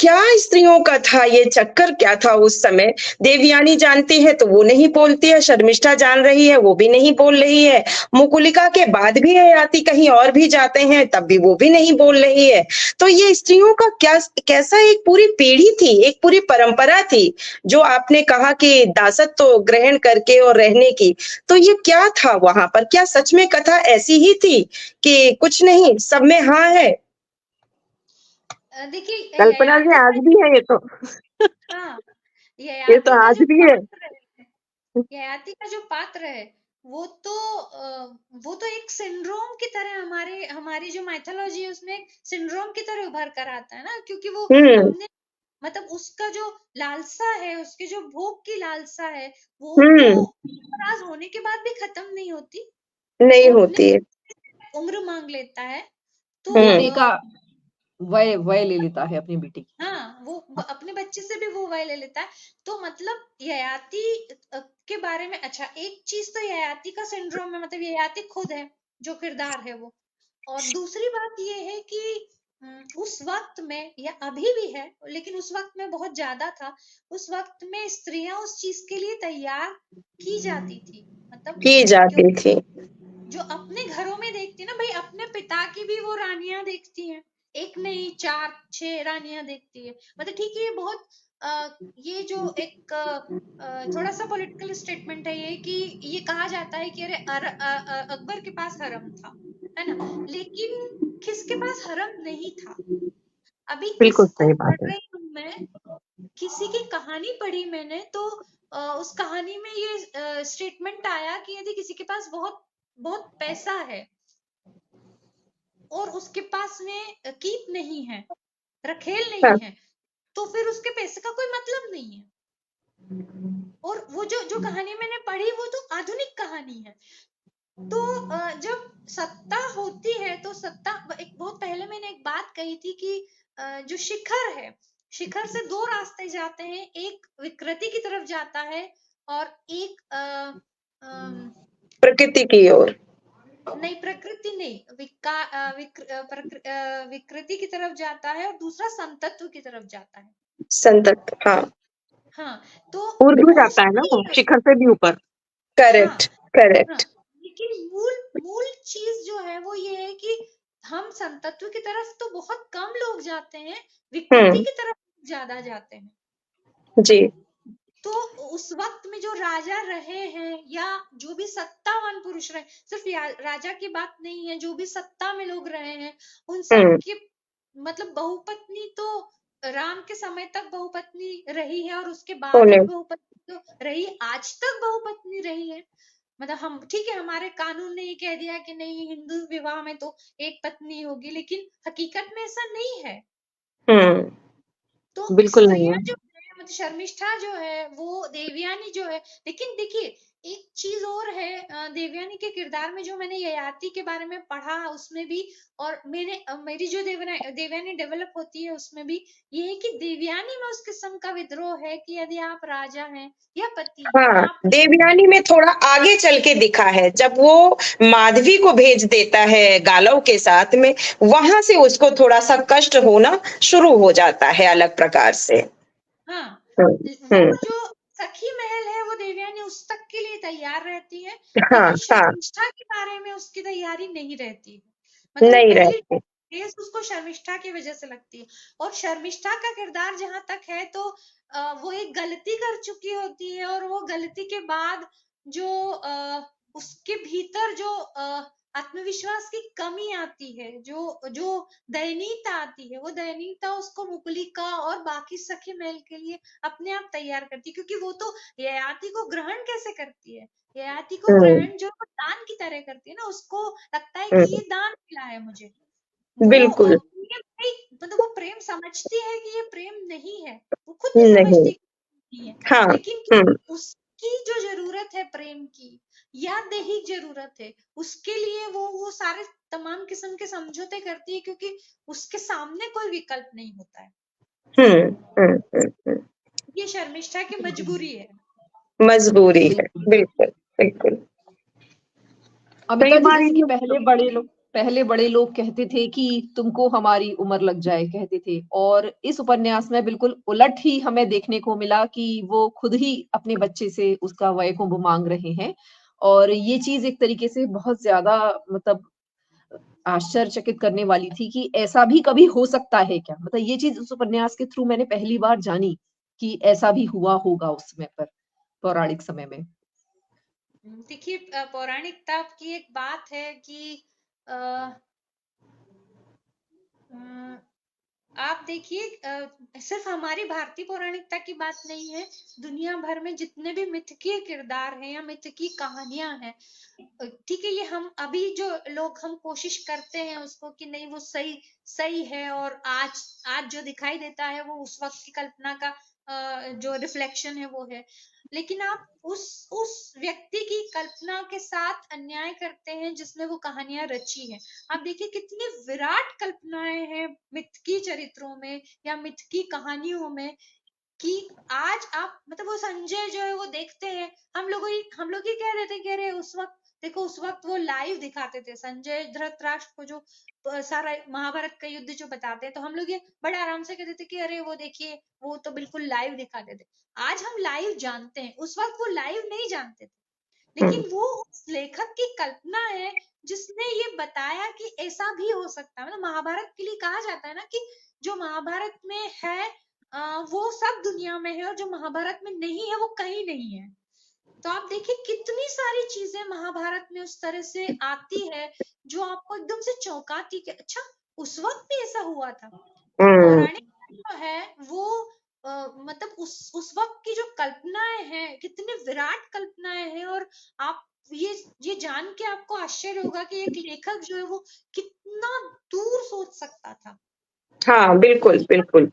क्या स्त्रियों का था ये चक्कर, क्या था उस समय? देवयानी जानती है तो वो नहीं बोलती है, शर्मिष्ठा जान रही है वो भी नहीं बोल रही है, मुकुलिका के बाद भी ययाति कहीं और भी जाते हैं तब भी वो भी नहीं बोल रही है। तो ये स्त्रियों का क्या कैसा एक पूरी पीढ़ी थी, एक पूरी परंपरा थी, जो आपने कहा कि दासत्व ग्रहण करके और रहने की, तो ये क्या था वहां पर? क्या सच में कथा ऐसी ही थी कि कुछ नहीं सब में हाँ है? देखिए कल्पना जी ययाति आज का भी है ये तो। हाँ ये तो ययाति का आज जो भी है। पात्र है, ययाति का जो पात्र है वो तो वो तो एक सिंड्रोम की तरह हमारे हमारी जो माइथोलॉजी है उसमें एक सिंड्रोम की तरह उभर कर आता है ना, क्योंकि वो हम्म अपने मतलब उसका जो लालसा है, उसके जो भोग की लालसा है, वो तो हम्म राज होने के बाद भी खत्म नहीं होती। नहीं वो अपने होती है। उम्र मांग लेता है तो बेटे का वय वय ले लेता है अपनी बेटी की। हाँ वो अपने बच्चे से भी वो वय ले लेता है। तो मतलब ययाति के बारे में अच्छा एक चीज तो ययाति का सिंड्रोम है, मतलब ययाति खुद है जो किरदार है वो। और दूसरी बात ये है कि उस वक्त में या अभी भी है लेकिन उस वक्त में बहुत ज्यादा था, उस वक्त में स्त्रियां उस चीज के लिए तैयार की जाती थी। मतलब की जाती थी। जो अपने घरों में देखती है ना भाई, अपने पिता की भी वो रानियां देखती हैं, एक नहीं 4-6 रानियां देखती है। मतलब ठीक है ये बहुत ये जो एक थोड़ा सा पॉलिटिकल स्टेटमेंट है ये कि ये कहा जाता है कि अरे अकबर के पास हरम था, है ना, लेकिन किसके पास हरम नहीं था। अभी बिल्कुल किसको सही पढ़ बात है। रही हूँ मैं, किसी की कहानी पढ़ी मैंने तो उस कहानी में ये स्टेटमेंट आया कि यदि किसी के पास बहुत बहुत पैसा है और उसके पास में कीप नहीं है, रखेल नहीं हाँ, है, तो फिर उसके पैसे का कोई मतलब नहीं है। और वो जो जो कहानी मैंने पढ़ी वो तो आधुनिक कहानी है। तो जब सत्ता होती है तो सत्ता एक बहुत पहले मैंने एक बात कही थी कि जो शिखर है, शिखर से दो रास्ते जाते हैं, एक विकृति की तरफ जाता है और एक प्रकृति की ओर। नहीं प्रकृति नहीं विकृति की तरफ जाता है और दूसरा संतत्व की तरफ जाता है। संतत, हाँ। हाँ तो ऊर्ध्व वो जाता है ना वो, सही है। शिखर से भी ऊपर। हाँ करेक्ट हाँ करेक्ट। लेकिन मूल मूल चीज जो है वो ये है कि हम संतत्व की तरफ तो बहुत कम लोग जाते हैं, विकृति हम्म की तरफ ज्यादा जाते हैं। जी। तो उस वक्त में जो राजा रहे हैं या जो भी सत्तावान पुरुष रहे, सिर्फ राजा की बात नहीं है, जो भी सत्ता में लोग रहे हैं उन सब हम्म के मतलब बहुपत्नी तो राम के समय तक बहुपत्नी रही है और उसके बाद होने। भी बहुपत्नी तो रही, आज तक बहुपत्नी रही है। मतलब हम ठीक है हमारे कानून ने ये कह दिया कि नहीं हिंदू विवाह में तो एक पत्नी होगी, लेकिन हकीकत में ऐसा नहीं है। तो बिल्कुल नहीं स्त्रियां है। जो है मतलब शर्मिष्ठा जो है वो देवयानी जो है, लेकिन देखिए एक चीज और है देवयानी के किरदार में जो मैंने ययाति के बारे में पढ़ा उसमें भी, और मैंने मेरी जो देवयानी डेवलप होती है उसमें भी ये है कि देवयानी में उस किस्म का विद्रोह है कि यदि आप राजा हैं या पति हैं हाँ, आप देवयानी में थोड़ा आगे चल के दिखा है, जब वो माधवी को भेज देता है गालव के साथ में, वहां से उसको थोड़ा सा कष्ट होना शुरू हो जाता है अलग प्रकार से। हाँ वो हम्म जो सखी महल है वो देवयानी उस तक के लिए तैयार रहती है, हाँ लेकिन हाँ, शर्मिष्ठा के बारे में उसकी तैयारी नहीं रहती है। मतलब वो नहीं पहली रहती। ठेस उसको शर्मिष्ठा की वजह से लगती है। और शर्मिष्ठा का किरदार जहां तक है तो वो एक गलती कर चुकी होती है और वो गलती के बाद जो उसके भीतर जो आत्मविश्वास की कमी आती है, जो जो दयनीयता आती है, वो दयनीयता उसको मुकुलिका और बाकी सखी महल के लिए अपने आप तैयार करती है, क्योंकि वो तो ययाति को ग्रहण कैसे करती है, ययाति को हम्म ग्रहण जो दान की तरह करती है ना, उसको लगता है कि हम्म, ये दान मिला है मुझे। वो बिल्कुल प्रेम मतलब वो प्रेम समझती है कि ये प्रेम नहीं है, वो खुद भी नहीं। समझती है कि नहीं है, हाँ। लेकिन हम्म उसकी जो जरूरत है प्रेम की या दैहिक जरूरत है उसके लिए वो सारे तमाम किस्म के समझौते करती है, क्योंकि उसके सामने कोई विकल्प नहीं होता है। हम्म। ये शर्मिष्ठा की मजबूरी है। मजबूरी है, बिल्कुल। बिल्कुल बिल्कुल। कई अमिता जी बार जैसे कि ये पहले बड़े लोग पहले बड़े लोग कहते थे कि तुमको हमारी उम्र लग जाए, कहते थे, और इस उपन्यास में बिल्कुल उलट ही हमें देखने को मिला कि वो खुद ही अपने बच्चे से उसका वयकुंभ मांग रहे हैं। और ये चीज एक तरीके से बहुत ज्यादा मतलब आश्चर्यचकित करने वाली थी कि ऐसा भी कभी हो सकता है क्या? मतलब ये चीज उस उपन्यास के थ्रू मैंने पहली बार जानी कि ऐसा भी हुआ होगा उस समय पर, पौराणिक समय में। देखिए, पौराणिकता की एक बात है कि अ, अ, आप देखिए, सिर्फ हमारी भारतीय पौराणिकता की बात नहीं है, दुनिया भर में जितने भी मिथकीय किरदार हैं या मिथकीय कहानियां हैं, ठीक है, ये हम अभी जो लोग हम कोशिश करते हैं उसको कि नहीं वो सही सही है, और आज जो दिखाई देता है वो उस वक्त की कल्पना का जो रिफ्लेक्शन है वो है, लेकिन आप उस व्यक्ति की कल्पना के साथ अन्याय करते हैं जिसने वो कहानियां रची है। आप देखिए कितनी विराट कल्पनाएं हैं मिथ की चरित्रों में या मिथ की कहानियों में, कि आज आप मतलब वो संजय जो है वो देखते हैं, हम लोग ही कह देते कि अरे उस वक्त देखो, उस वक्त वो लाइव दिखाते थे संजय धृतराष्ट्र को जो सारा महाभारत का युद्ध जो बताते हैं, तो हम लोग ये बड़े आराम से कहते थे कि अरे वो देखिए वो तो बिल्कुल लाइव दिखाते थे। आज हम लाइव जानते हैं, उस वक्त वो लाइव नहीं जानते थे, लेकिन वो उस लेखक की कल्पना है जिसने ये बताया कि ऐसा भी हो सकता है। मतलब महाभारत के लिए कहा जाता है ना कि जो महाभारत में है वो सब दुनिया में है, और जो महाभारत में नहीं है वो कहीं नहीं है। तो आप देखिए कितनी सारी चीजें महाभारत में उस तरह से आती है जो आपको एकदम से चौंकाती कि अच्छा उस वक्त भी ऐसा हुआ था। तो पौराणिक जो है वो मतलब उस वक्त की जो कल्पनाएं हैं, कितनी विराट कल्पनाएं हैं, और आप ये जान के आपको आश्चर्य होगा कि एक लेखक जो है वो कितना दूर सोच सकता था। हाँ, बिल्कुल, बिल्कुल।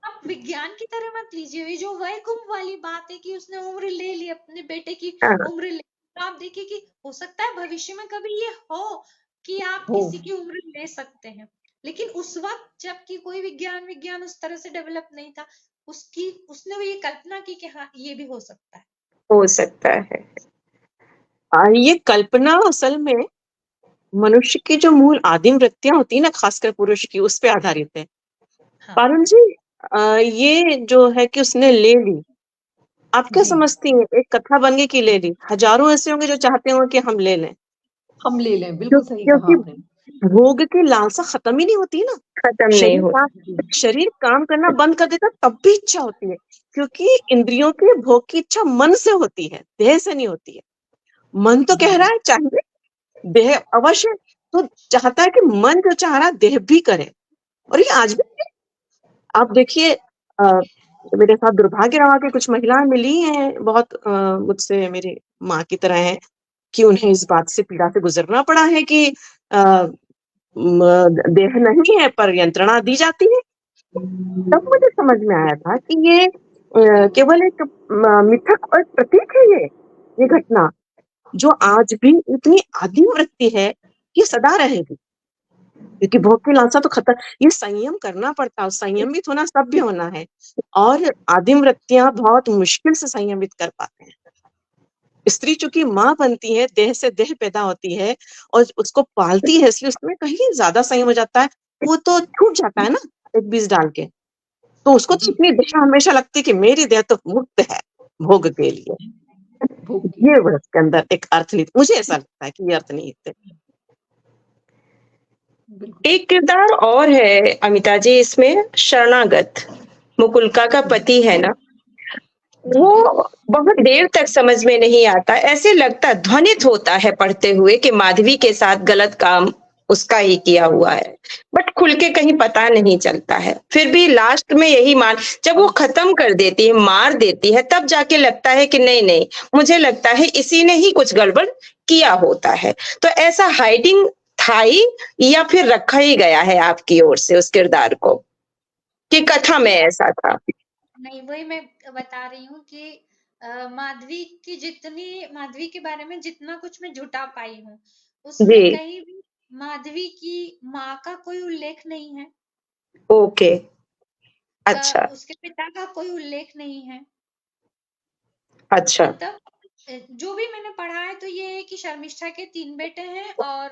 आप विज्ञान की तरह मत लीजिए, ये जो वैकुंठ वाली बात है कि उसने उम्र ले ली, अपने बेटे की हाँ, उम्र ले, तो आप देखिए कि हो सकता है भविष्य में कभी ये हो कि आप हो किसी की उम्र ले सकते हैं, लेकिन उस वक्त जबकि कोई विज्ञान उस तरह से डेवलप नहीं था, उसने वो ये कल्पना की कि हाँ ये भी हो सकता है। हो सकता है। ये कल्पना असल में मनुष्य की जो मूल आदिम वृत्तियां होती है ना, खासकर पुरुष की, उस पे आधारित है। हाँ पारुल जी, ये जो है कि उसने ले ली, आप क्या जी, समझती हैं? एक कथा बन गई कि ले ली, हजारों ऐसे होंगे जो चाहते होंगे कि हम ले लें, हम ले लें, बिल्कुल सही कहा क्योंकि आपने। भोग की लालसा खत्म ही नहीं होती ना। खत्म नहीं शरीर होता। काम जी, शरीर काम करना बंद कर देता तब भी इच्छा होती है, क्योंकि इंद्रियों की भोग की इच्छा मन से होती है, देह से नहीं होती है। मन तो कह जी, रहा है चाहिए, देह अवश्य तो चाहता है कि मन जो चाह रहा है देह भी करे। और ये आज भी आप देखिए, मेरे साथ दुर्भाग्य रहा कि कुछ महिलाएं मिली हैं, बहुत मुझसे मेरी माँ की तरह हैं, कि उन्हें इस बात से पीड़ा से गुजरना पड़ा है कि देह नहीं है पर यंत्रणा दी जाती है। तब मुझे समझ में आया था कि ये केवल एक मिथक और प्रतीक है। ये घटना जो आज भी इतनी आदिम वृत्ति है, ये सदा रहेगी, क्योंकि भोग की लालसा तो खत्म। ये संयम करना पड़ता है, संयमित होना सभ्य होना है, और आदिम वृत्तियां बहुत मुश्किल से संयमित कर पाते हैं। स्त्री चूंकि माँ बनती है, देह से देह पैदा होती है और उसको पालती है, इसलिए उसमें कहीं ज्यादा संयम हो जाता है। वो तो छूट जाता है ना एक बीज डाल के, तो उसको तो जी, अपनी देह हमेशा लगती है कि मेरी देह तो मुक्त है भोग के लिए। भोग के ये लिए। उसके अंदर एक अर्थ निहित, मुझे ऐसा लगता है कि ये अर्थ निहित है। बिल्कुल। एक किरदार और है अमिता जी इसमें, शरणागत, मुकुलका का पति है ना, जी, वो बहुत देर तक समझ में नहीं आता, ऐसे लगता ध्वनित होता है पढ़ते हुए कि माधवी के साथ गलत काम उसका ही किया हुआ है, बट खुल के कहीं पता नहीं चलता है। फिर भी लास्ट में यही मान, जब वो खत्म कर देती है, मार देती है, तब जाके लगता है कि नहीं नहीं, मुझे लगता है इसी ने ही कुछ गड़बड़ किया होता है। तो ऐसा हाइडिंग था ही, या फिर रखा ही गया है आपकी ओर से उस किरदार को, कि कथा में देखिए, ऐसा था? नहीं वही मैं बता रही हूँ कि माधवी के बारे में जितना कुछ मैं जुटा पाई हूँ, उसमें जी, कहीं भी माधवी की माँ का कोई उल्लेख नहीं है, ओके, अच्छा, उसके पिता का कोई उल्लेख नहीं है। अच्छा, मतलब जो भी मैंने पढ़ा है तो ये है कि शर्मिष्ठा के 3 बेटे हैं और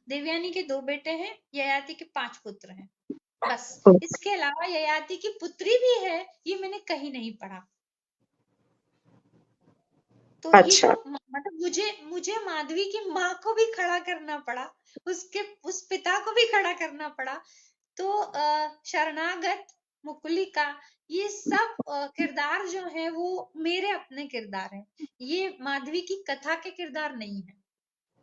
देवयानी के 2 बेटे हैं, ययाति के 5 पुत्र हैं, बस। इसके अलावा ययाति की पुत्री भी है, ये मैंने कहीं नहीं पढ़ा। तो ये अच्छा। जो मतलब मुझे माधवी की माँ को भी खड़ा करना पड़ा, उस पिता को भी खड़ा करना पड़ा। तो शरणागत, मुकुलिका, ये सब किरदार जो है वो मेरे अपने किरदार हैं, ये माधवी की कथा के किरदार नहीं है।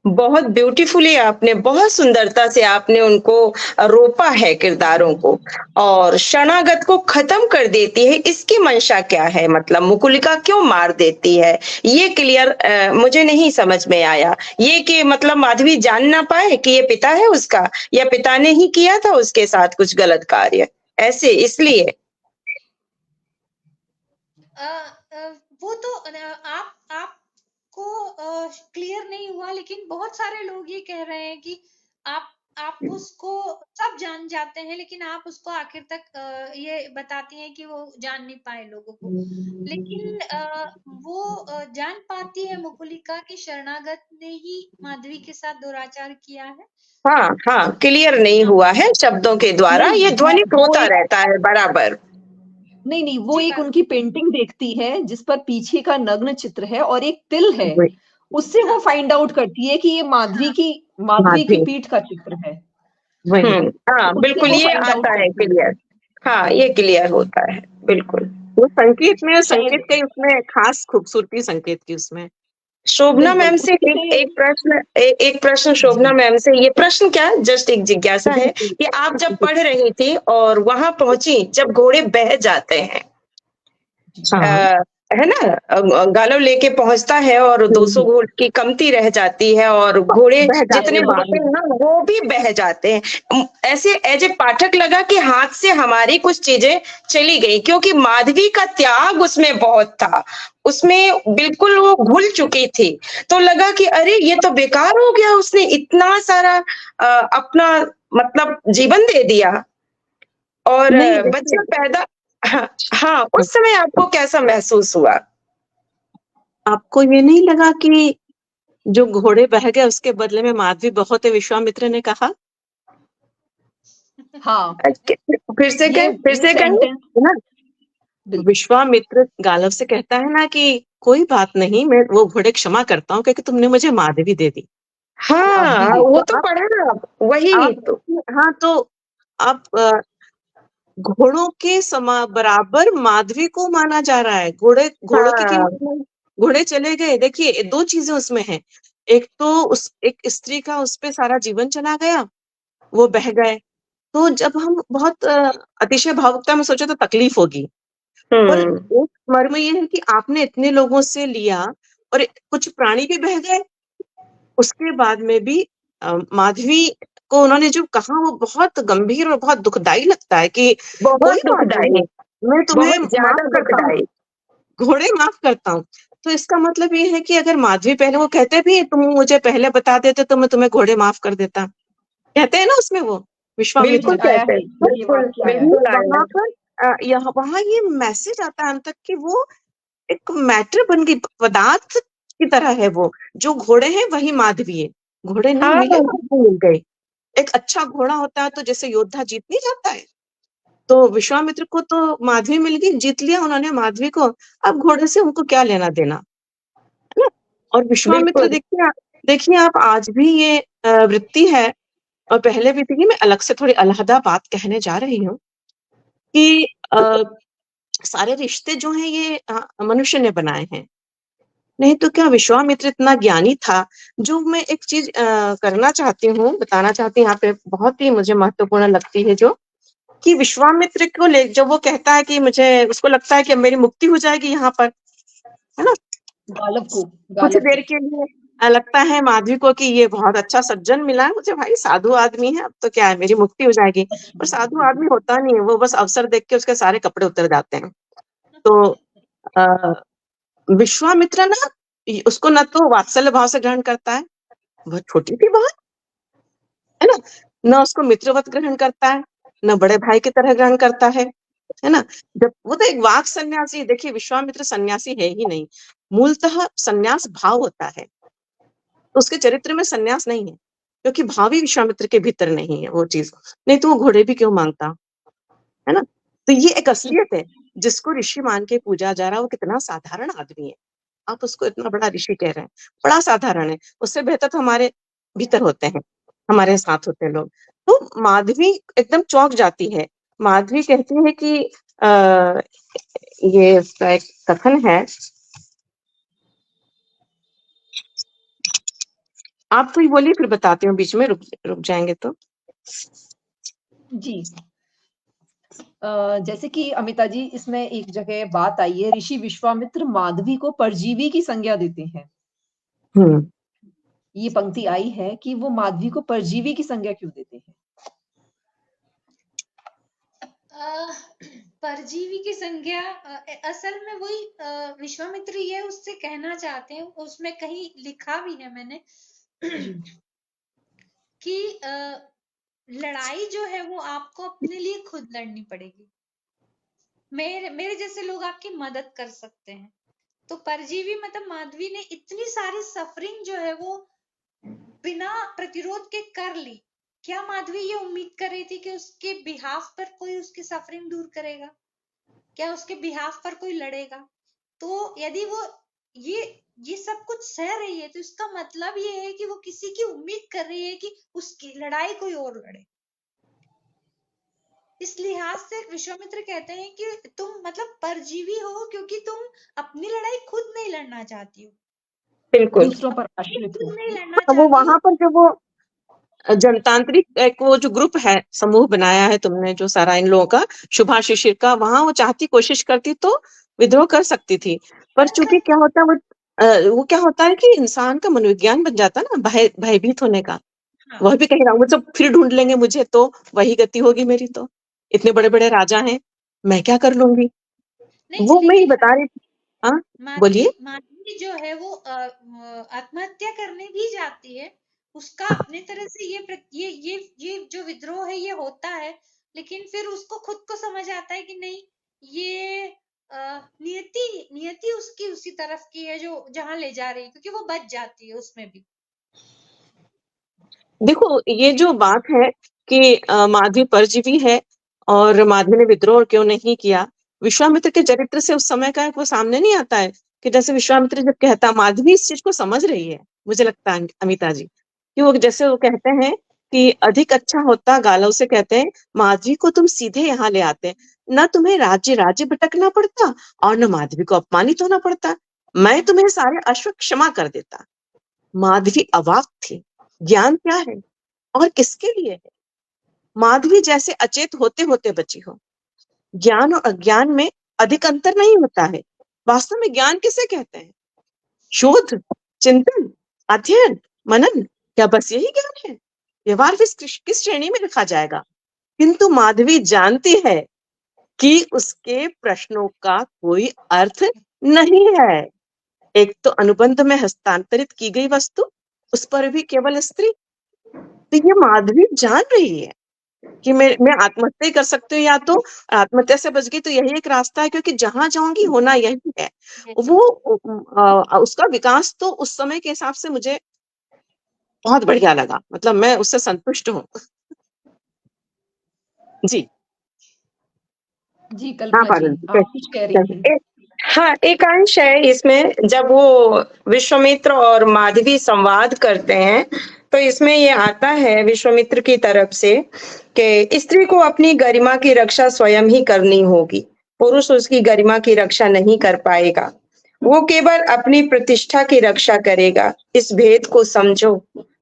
बहुत ब्यूटीफुली आपने, बहुत सुंदरता से आपने उनको रोपा है किरदारों को, और शरणागत को खत्म कर देती है। इसकी मंशा क्या है? मतलब मुकुलिका क्यों मार देती है? ये क्लियर मुझे नहीं समझ में आया। ये कि मतलब माधवी जान ना पाए कि ये पिता है उसका, या पिता ने ही किया था उसके साथ कुछ गलत कार्य, ऐसे इसलिए? वो तो आपको क्लियर नहीं हुआ, लेकिन बहुत सारे लोग ये कह रहे हैं कि आप उसको सब जान जाते हैं, लेकिन आप उसको आखिर तक ये बताती हैं कि वो जान नहीं पाए लोगों को। लेकिन वो जान पाती है मुकुलिका की शरणागत ने ही माधवी के साथ दुराचार किया है। हाँ हाँ, क्लियर नहीं हुआ है शब्दों के द्वारा, नहीं, ये ध्वनित वो होता एक रहता है बराबर। नहीं, वो जी एक उनकी पेंटिंग देखती है जिस पर पीछे का नग्न चित्र है और एक तिल है, वही, उससे वो हाँ फाइंड आउट करती है कि ये माधवी हाँ की माधवी, पीठ का चित्र है। वही। हाँ तो उससे बिल्कुल, वो ये फाइंड आउट आता है करती है। क्लियर। हाँ, ये क्लियर होता है बिल्कुल। वो संकेत शायद की उसमें खास खूबसूरती संकेत की उसमें। शोभना बिल्कुल मैम से उससे एक प्रश्न शोभना जी मैम से, ये प्रश्न क्या, जस्ट एक जिज्ञासा है बिल्कुल कि आप जब पढ़ रही थी और वहां पहुंची, जब घोड़े बह जाते हैं, जी हाँ। है ना, गालव लेके पहुंचता है और 200 घोड़ की कमती रह जाती है और घोड़े बह जाते जितने हैं होते पानी हैं में। ना वो भी बह जाते हैं। ऐसे एज ए पाठक लगा कि हाथ से हमारी कुछ चीजें चली गई, क्योंकि माधवी का त्याग उसमें बहुत था, उसमें बिल्कुल वो घुल चुकी थी। तो लगा कि अरे ये तो बेकार हो गया, उसने इतना सारा अपना मतलब जीवन दे दिया, और नहीं देखिए, बच्चा पैदा। हाँ, हाँ, उस समय आपको कैसा महसूस हुआ? आपको ये नहीं लगा कि जो घोड़े बह गए उसके बदले में माधवी बहुत है, विश्वामित्र ने कहा? हाँ, फिर ये से कहें? सेंटेंस है ना? बिल्कुल विश्वामित्र गालव से कहता है ना कि कोई बात नहीं, मैं वो घोड़े क्षमा करता हूँ क्योंकि तुमने मुझे माधवी दे दी। माधवी हाँ, दे वो तो तो पढ़ा ना वही आप तो। हाँ, तो आप घोड़ों के बराबर माधवी को माना जा रहा है। घोड़ों की हाँ, कीमत में घोड़े चले गए। देखिए, 2 चीजें उसमें हैं। एक तो उस एक स्त्री का उस पे सारा जीवन चला गया, वो बह गए। तो जब हम बहुत अतिशय भावुकता में सोचे तो तकलीफ होगी। पर हम्म, एक मर्म ये है कि आपने इतने लोगों से लिया और कुछ प्राणी भी बह गए। उसके बाद में भी माधवी को उन्होंने जो कहा वो बहुत गंभीर और बहुत दुखदाई लगता है कि बहुत कोई बात दुखदाई, नहीं, मैं तुम्हें बहुत माफ ज्यादा करता हूँ, दुखदाई। घोड़े माफ करता हूँ। तो इसका मतलब ये है कि अगर माधवी पहले, वो कहते भी तुम मुझे पहले बता देते तो मैं तुम्हें घोड़े माफ कर देता, कहते हैं ना उसमें वो बिल्कुल विश्वामित्र। आया कहते है, हैं, ये बिल्कुल वाक्य आया है। बिल्कुल आया वहां है। पर वहां ये मैसेज आता है अंत तक कि वो एक मैटर बन गई, पदार्थ की तरह है वो। जो घोड़े हैं वही माधवी है। घोड़े नहीं हाँ, मिले, माधवी मिल गए। एक अच्छा घोड़ा होता है तो जैसे योद्धा जीत नहीं जाता है, तो विश्वामित्र को तो माधवी मिल गई, जीत लिया उन्होंने माधवी को। अब घोड़े से उनको क्या लेना देना, है ना? और विश्वामित्र, बिल्कुल। देखिए आप आज भी ये वृत्ति है, और पहले भी थी। मैं अलग से थोड़ी अलहदा बात कहने जा रही हूँ कि सारे रिश्ते जो हैं ये मनुष्य ने बनाए हैं। नहीं तो क्या विश्वामित्र इतना ज्ञानी था? जो मैं एक चीज करना चाहती हूँ, बताना चाहती हूँ यहाँ पे, बहुत ही मुझे महत्वपूर्ण लगती है, जो कि विश्वामित्र को ले जब वो कहता है कि मुझे, उसको लगता है कि अब मेरी मुक्ति हो जाएगी यहाँ पर, है ना? कुछ गालब देर को के लिए लगता है माधवी को कि ये बहुत अच्छा सज्जन मिला है मुझे, भाई साधु आदमी है, अब तो क्या है, मेरी मुक्ति हो जाएगी। पर साधु आदमी होता नहीं है, वो बस अवसर देख के उसके सारे कपड़े उतर जाते हैं। तो अ, विश्वामित्र ना उसको न तो वात्सल्य भाव से ग्रहण करता है, वह छोटी थी बहुत, है ना? न उसको मित्रवत ग्रहण करता है, न बड़े भाई की तरह ग्रहण करता है ना? जब वो तो एक वाक सन्यासी, देखिए विश्वामित्र सन्यासी है ही नहीं, मूलतः सन्यास भाव होता है, उसके चरित्र में सन्यास नहीं है, क्योंकि भाव ही विश्वामित्र के भीतर नहीं है वो चीज, नहीं तो वो घोड़े भी क्यों मांगता, है ना। तो ये एक असलियत है, जिसको ऋषि मान के पूजा जा रहा है वो कितना साधारण आदमी है, आप उसको इतना बड़ा ऋषि कह रहे हैं, बड़ा साधारण है, उससे बेहतर तो हमारे भीतर होते हैं, हमारे साथ होते हैं लोग। तो माधवी एकदम चौंक जाती है, माधवी कहती है कि ये इसका एक कथन है, आप कोई बोलिए फिर बताती हूँ, बीच में रुक जाएंगे तो। जी जैसे कि अमिता जी, इसमें एक जगह बात आई है, ऋषि विश्वामित्र माधवी को परजीवी की संज्ञा देते हैं। ये पंक्ति आई है कि वो माधवी को परजीवी की संज्ञा क्यों देते हैं? परजीवी की संज्ञा असल में वही विश्वामित्र ये उससे कहना चाहते हैं, उसमें कहीं लिखा भी है मैंने कि लड़ाई जो है वो आपको अपने लिए खुद लड़नी पड़ेगी, मेरे जैसे लोग आपकी मदद कर सकते हैं। तो परजीवी मतलब माधवी ने इतनी सारी सफरिंग जो है वो बिना प्रतिरोध के कर ली। क्या माधवी ये उम्मीद कर रही थी कि उसके बिहाफ पर कोई उसकी सफरिंग दूर करेगा? क्या उसके बिहाफ पर कोई लड़ेगा? तो यदि वो ये सब कुछ सह रही है तो इसका मतलब ये है कि वो किसी की उम्मीद कर रही है कि उसकी लड़ाई कोई और लड़े। इस लिहाज से विश्वामित्र कहते हैं कि तुम मतलब परजीवी हो क्योंकि तुम अपनी लड़ाई खुद नहीं लड़ना चाहती हो, बिल्कुल दूसरों पर आश्रित हो। खुद नहीं लड़ना वो चाहती वहां हो। पर जो वो जनतांत्रिक एक वो जो ग्रुप है, समूह बनाया है तुमने जो सारा इन लोगों का, शुभा शिशिर का, वहां वो चाहती, कोशिश करती तो विद्रोह कर सकती थी, पर चूंकि क्या होता है वो क्या होता है कि इंसान का मनोविज्ञान बन जाता है ना भयभीत होने का। हाँ। वह भी कह रहा हूँ सब फिर ढूंढ लेंगे मुझे तो वही गति होगी मेरी, तो इतने बड़े बड़े राजा हैं, मैं क्या कर लूंगी। वो मैं ही बता रही थी। हाँ बोलिए। माधवी जो है वो आत्महत्या करने भी जाती है, उसका अपने तरह से ये जो विद्रोह है ये होता है, लेकिन फिर उसको खुद को समझ आता है कि नहीं, ये नियति उसकी उसी तरफ की है जो जहां ले जा रही है, क्योंकि वो बच जाती है उसमें भी। देखो ये जो बात है कि माधवी परजीवी है और माधवी ने विद्रोह क्यों नहीं किया, विश्वामित्र के चरित्र से उस समय का वो सामने नहीं आता है कि जैसे विश्वामित्र जब कहता, माधवी इस चीज को समझ रही है, मुझे लगता है अमिता जी, कि वो जैसे वो कहते हैं कि अधिक अच्छा होता, गालव से कहते हैं माधवी को तुम सीधे यहाँ ले आते, न तुम्हें राज्य राज्य भटकना पड़ता और न माधवी को अपमानित होना पड़ता, मैं तुम्हें सारे अश्व क्षमा कर देता। माधवी अवाक थी, ज्ञान क्या है और किसके लिए है। माधवी जैसे अचेत होते होते बची हो। ज्ञान और अज्ञान में अधिक अंतर नहीं होता है। वास्तव में ज्ञान किसे कहते हैं? शोध, चिंतन, अध्ययन, मनन, क्या बस यही ज्ञान है? व्यवहार किस श्रेणी में रखा जाएगा? किंतु माधवी जानती है कि उसके प्रश्नों का कोई अर्थ नहीं है। एक तो अनुबंध में हस्तांतरित की गई वस्तु, उस पर भी केवल स्त्री। तो ये माधवी जान रही है कि मैं आत्महत्या कर सकती हूँ, या तो आत्महत्या से बच गई तो यही एक रास्ता है, क्योंकि जहां जाऊंगी होना यही है। वो उसका विकास तो उस समय के हिसाब से मुझे बहुत बढ़िया लगा, मतलब मैं उससे संतुष्ट हूँ। जी जी कल्पना जी, आप कुछ कह रही थी। हाँ, एक अंश है इसमें, जब वो विश्वामित्र और माधवी संवाद करते हैं तो इसमें ये आता है विश्वामित्र की तरफ से कि स्त्री को अपनी गरिमा की रक्षा स्वयं ही करनी होगी, पुरुष उसकी गरिमा की रक्षा नहीं कर पाएगा, वो केवल अपनी प्रतिष्ठा की रक्षा करेगा। इस भेद को समझो।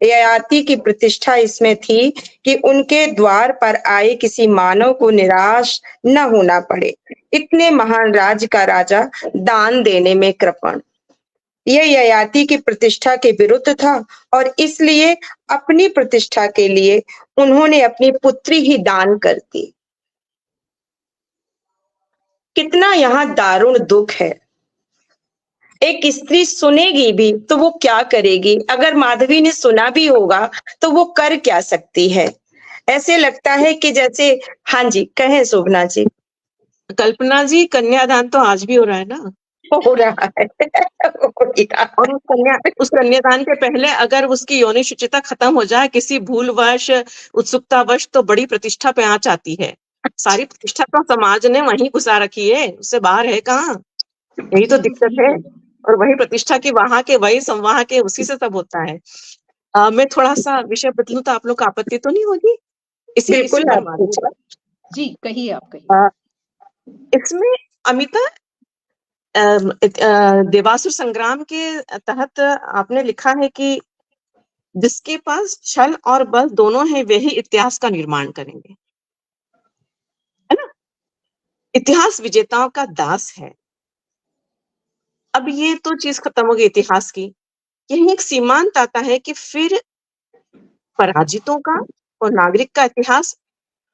ययाति की प्रतिष्ठा इसमें थी कि उनके द्वार पर आए किसी मानव को निराश न होना पड़े। इतने महान राज्य का राजा दान देने में कृपण, यह ययाति की प्रतिष्ठा के विरुद्ध था और इसलिए अपनी प्रतिष्ठा के लिए उन्होंने अपनी पुत्री ही दान कर दी। कितना यहाँ दारुण दुख है। एक स्त्री सुनेगी भी तो वो क्या करेगी? अगर माधवी ने सुना भी होगा तो वो कर क्या सकती है? ऐसे लगता है कि जैसे, हाँ जी कहें शोभना जी। कल्पना जी, कन्यादान तो आज भी हो रहा है ना? हो रहा है हो रहा है। और उस कन्यादान के पहले अगर उसकी यौन शुचिता खत्म हो जाए किसी भूलवश, उत्सुकतावश, तो बड़ी प्रतिष्ठा पे आँच आती है। सारी प्रतिष्ठा तो समाज ने वहीं घुसा रखी है, उससे बाहर है कहाँ? यही तो दिक्कत है। और वही प्रतिष्ठा की वहां के वही वहां के उसी से सब होता है। मैं थोड़ा सा विषय बदलूं तो आप लोग को आपत्ति तो नहीं होगी? इसी बिल्कुल पर आप बात होगी। जी कहिए, आप कहिए। इसमें अमिता देवासुर संग्राम के तहत आपने लिखा है कि जिसके पास छल और बल दोनों है वे ही इतिहास का निर्माण करेंगे, है ना? इतिहास विजेताओं का दास है। अब ये तो चीज खत्म हो गई इतिहास की। यही एक सीमांत आता है कि फिर पराजितों का और नागरिक का इतिहास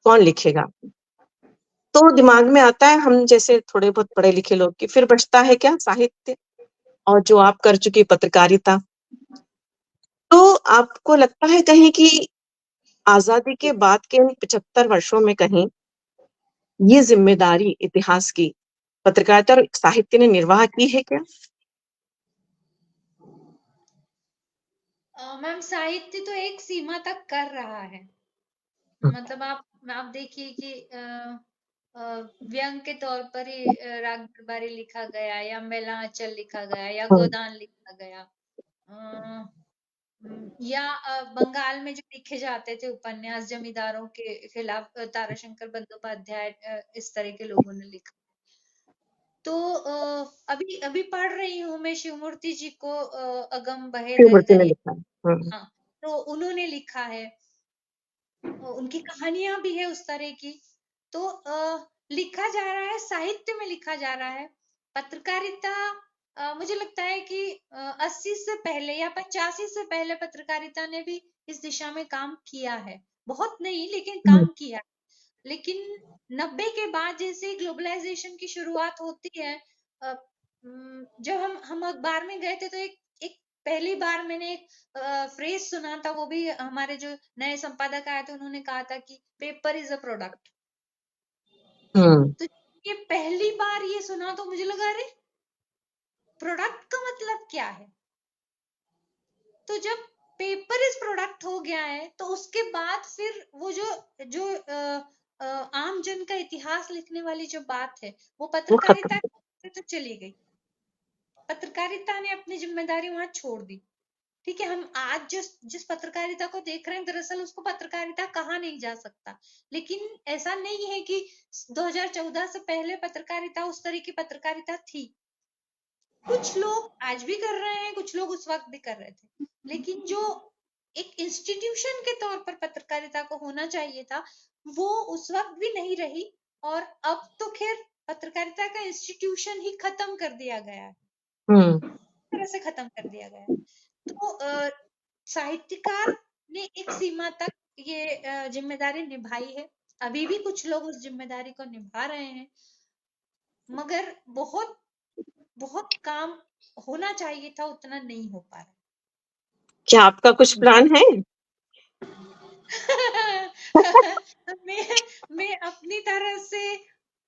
कौन लिखेगा? तो दिमाग में आता है हम जैसे थोड़े बहुत पढ़े लिखे लोग कि फिर बचता है क्या? साहित्य और जो आप कर चुकी पत्रकारिता। तो आपको लगता है कहीं कि आजादी के बाद के 75 वर्षों में कहीं ये जिम्मेदारी इतिहास की पत्रकारिता और साहित्य ने निर्वाह की है क्या? मैम साहित्य तो एक सीमा तक कर रहा है। मतलब आप देखिए कि व्यंग के तौर पर ही राग दरबारी लिखा गया या मेला आंचल लिखा गया या गोदान लिखा गया, या बंगाल में जो लिखे जाते थे उपन्यास जमींदारों के खिलाफ, ताराशंकर बंदोपाध्याय, इस तरह के लोगों ने लिखा। तो अभी अभी पढ़ रही हूँ मैं शिवमूर्ति जी को, अगम बहे शिवमूर्ति ने दरिया। लिखा है। हाँ, तो उन्होंने लिखा है, उनकी कहानियां भी है उस तरह की। तो लिखा जा रहा है, साहित्य में लिखा जा रहा है। पत्रकारिता, मुझे लगता है कि 80 से पहले या 85 से पहले पत्रकारिता ने भी इस दिशा में काम किया है, बहुत नहीं लेकिन काम किया। लेकिन 90 के बाद जैसे ग्लोबलाइजेशन की शुरुआत होती है, जब हम अखबार में गए थे तो एक पहली बार मैंने एक फ्रेज सुना था, वो भी हमारे जो नए संपादक आए थे उन्होंने कहा था कि पेपर इज अ प्रोडक्ट। तो ये पहली बार ये सुना तो मुझे लगा अरे प्रोडक्ट का मतलब क्या है? तो जब पेपर इज प्रोडक्ट हो गया है तो उसके बाद फिर वो जो जो आम जन का इतिहास लिखने वाली जो बात है वो पत्रकारिता से तो चली गई। पत्रकारिता ने अपनी जिम्मेदारी वहां छोड़ दी। ठीक है, हम आज जिस पत्रकारिता को देख रहे हैं दरअसल उसको पत्रकारिता कहा नहीं जा सकता। लेकिन ऐसा नहीं है कि 2014 से पहले पत्रकारिता उस तरह की पत्रकारिता थी। कुछ लोग आज भी कर रहे हैं, कुछ लोग उस वक्त भी कर रहे थे, लेकिन जो एक इंस्टीट्यूशन के तौर पर पत्रकारिता को होना चाहिए था वो उस वक्त भी नहीं रही। और अब तो खैर पत्रकारिता का इंस्टीट्यूशन ही खत्म कर दिया गया है, तरह से खत्म कर दिया गया है। तो साहित्यकार ने एक सीमा तक ये जिम्मेदारी निभाई है, अभी भी कुछ लोग उस जिम्मेदारी को निभा रहे हैं, मगर बहुत बहुत काम होना चाहिए था, उतना नहीं हो पा रहा। क्या आपका कुछ प्लान है? मैं अपनी तरह से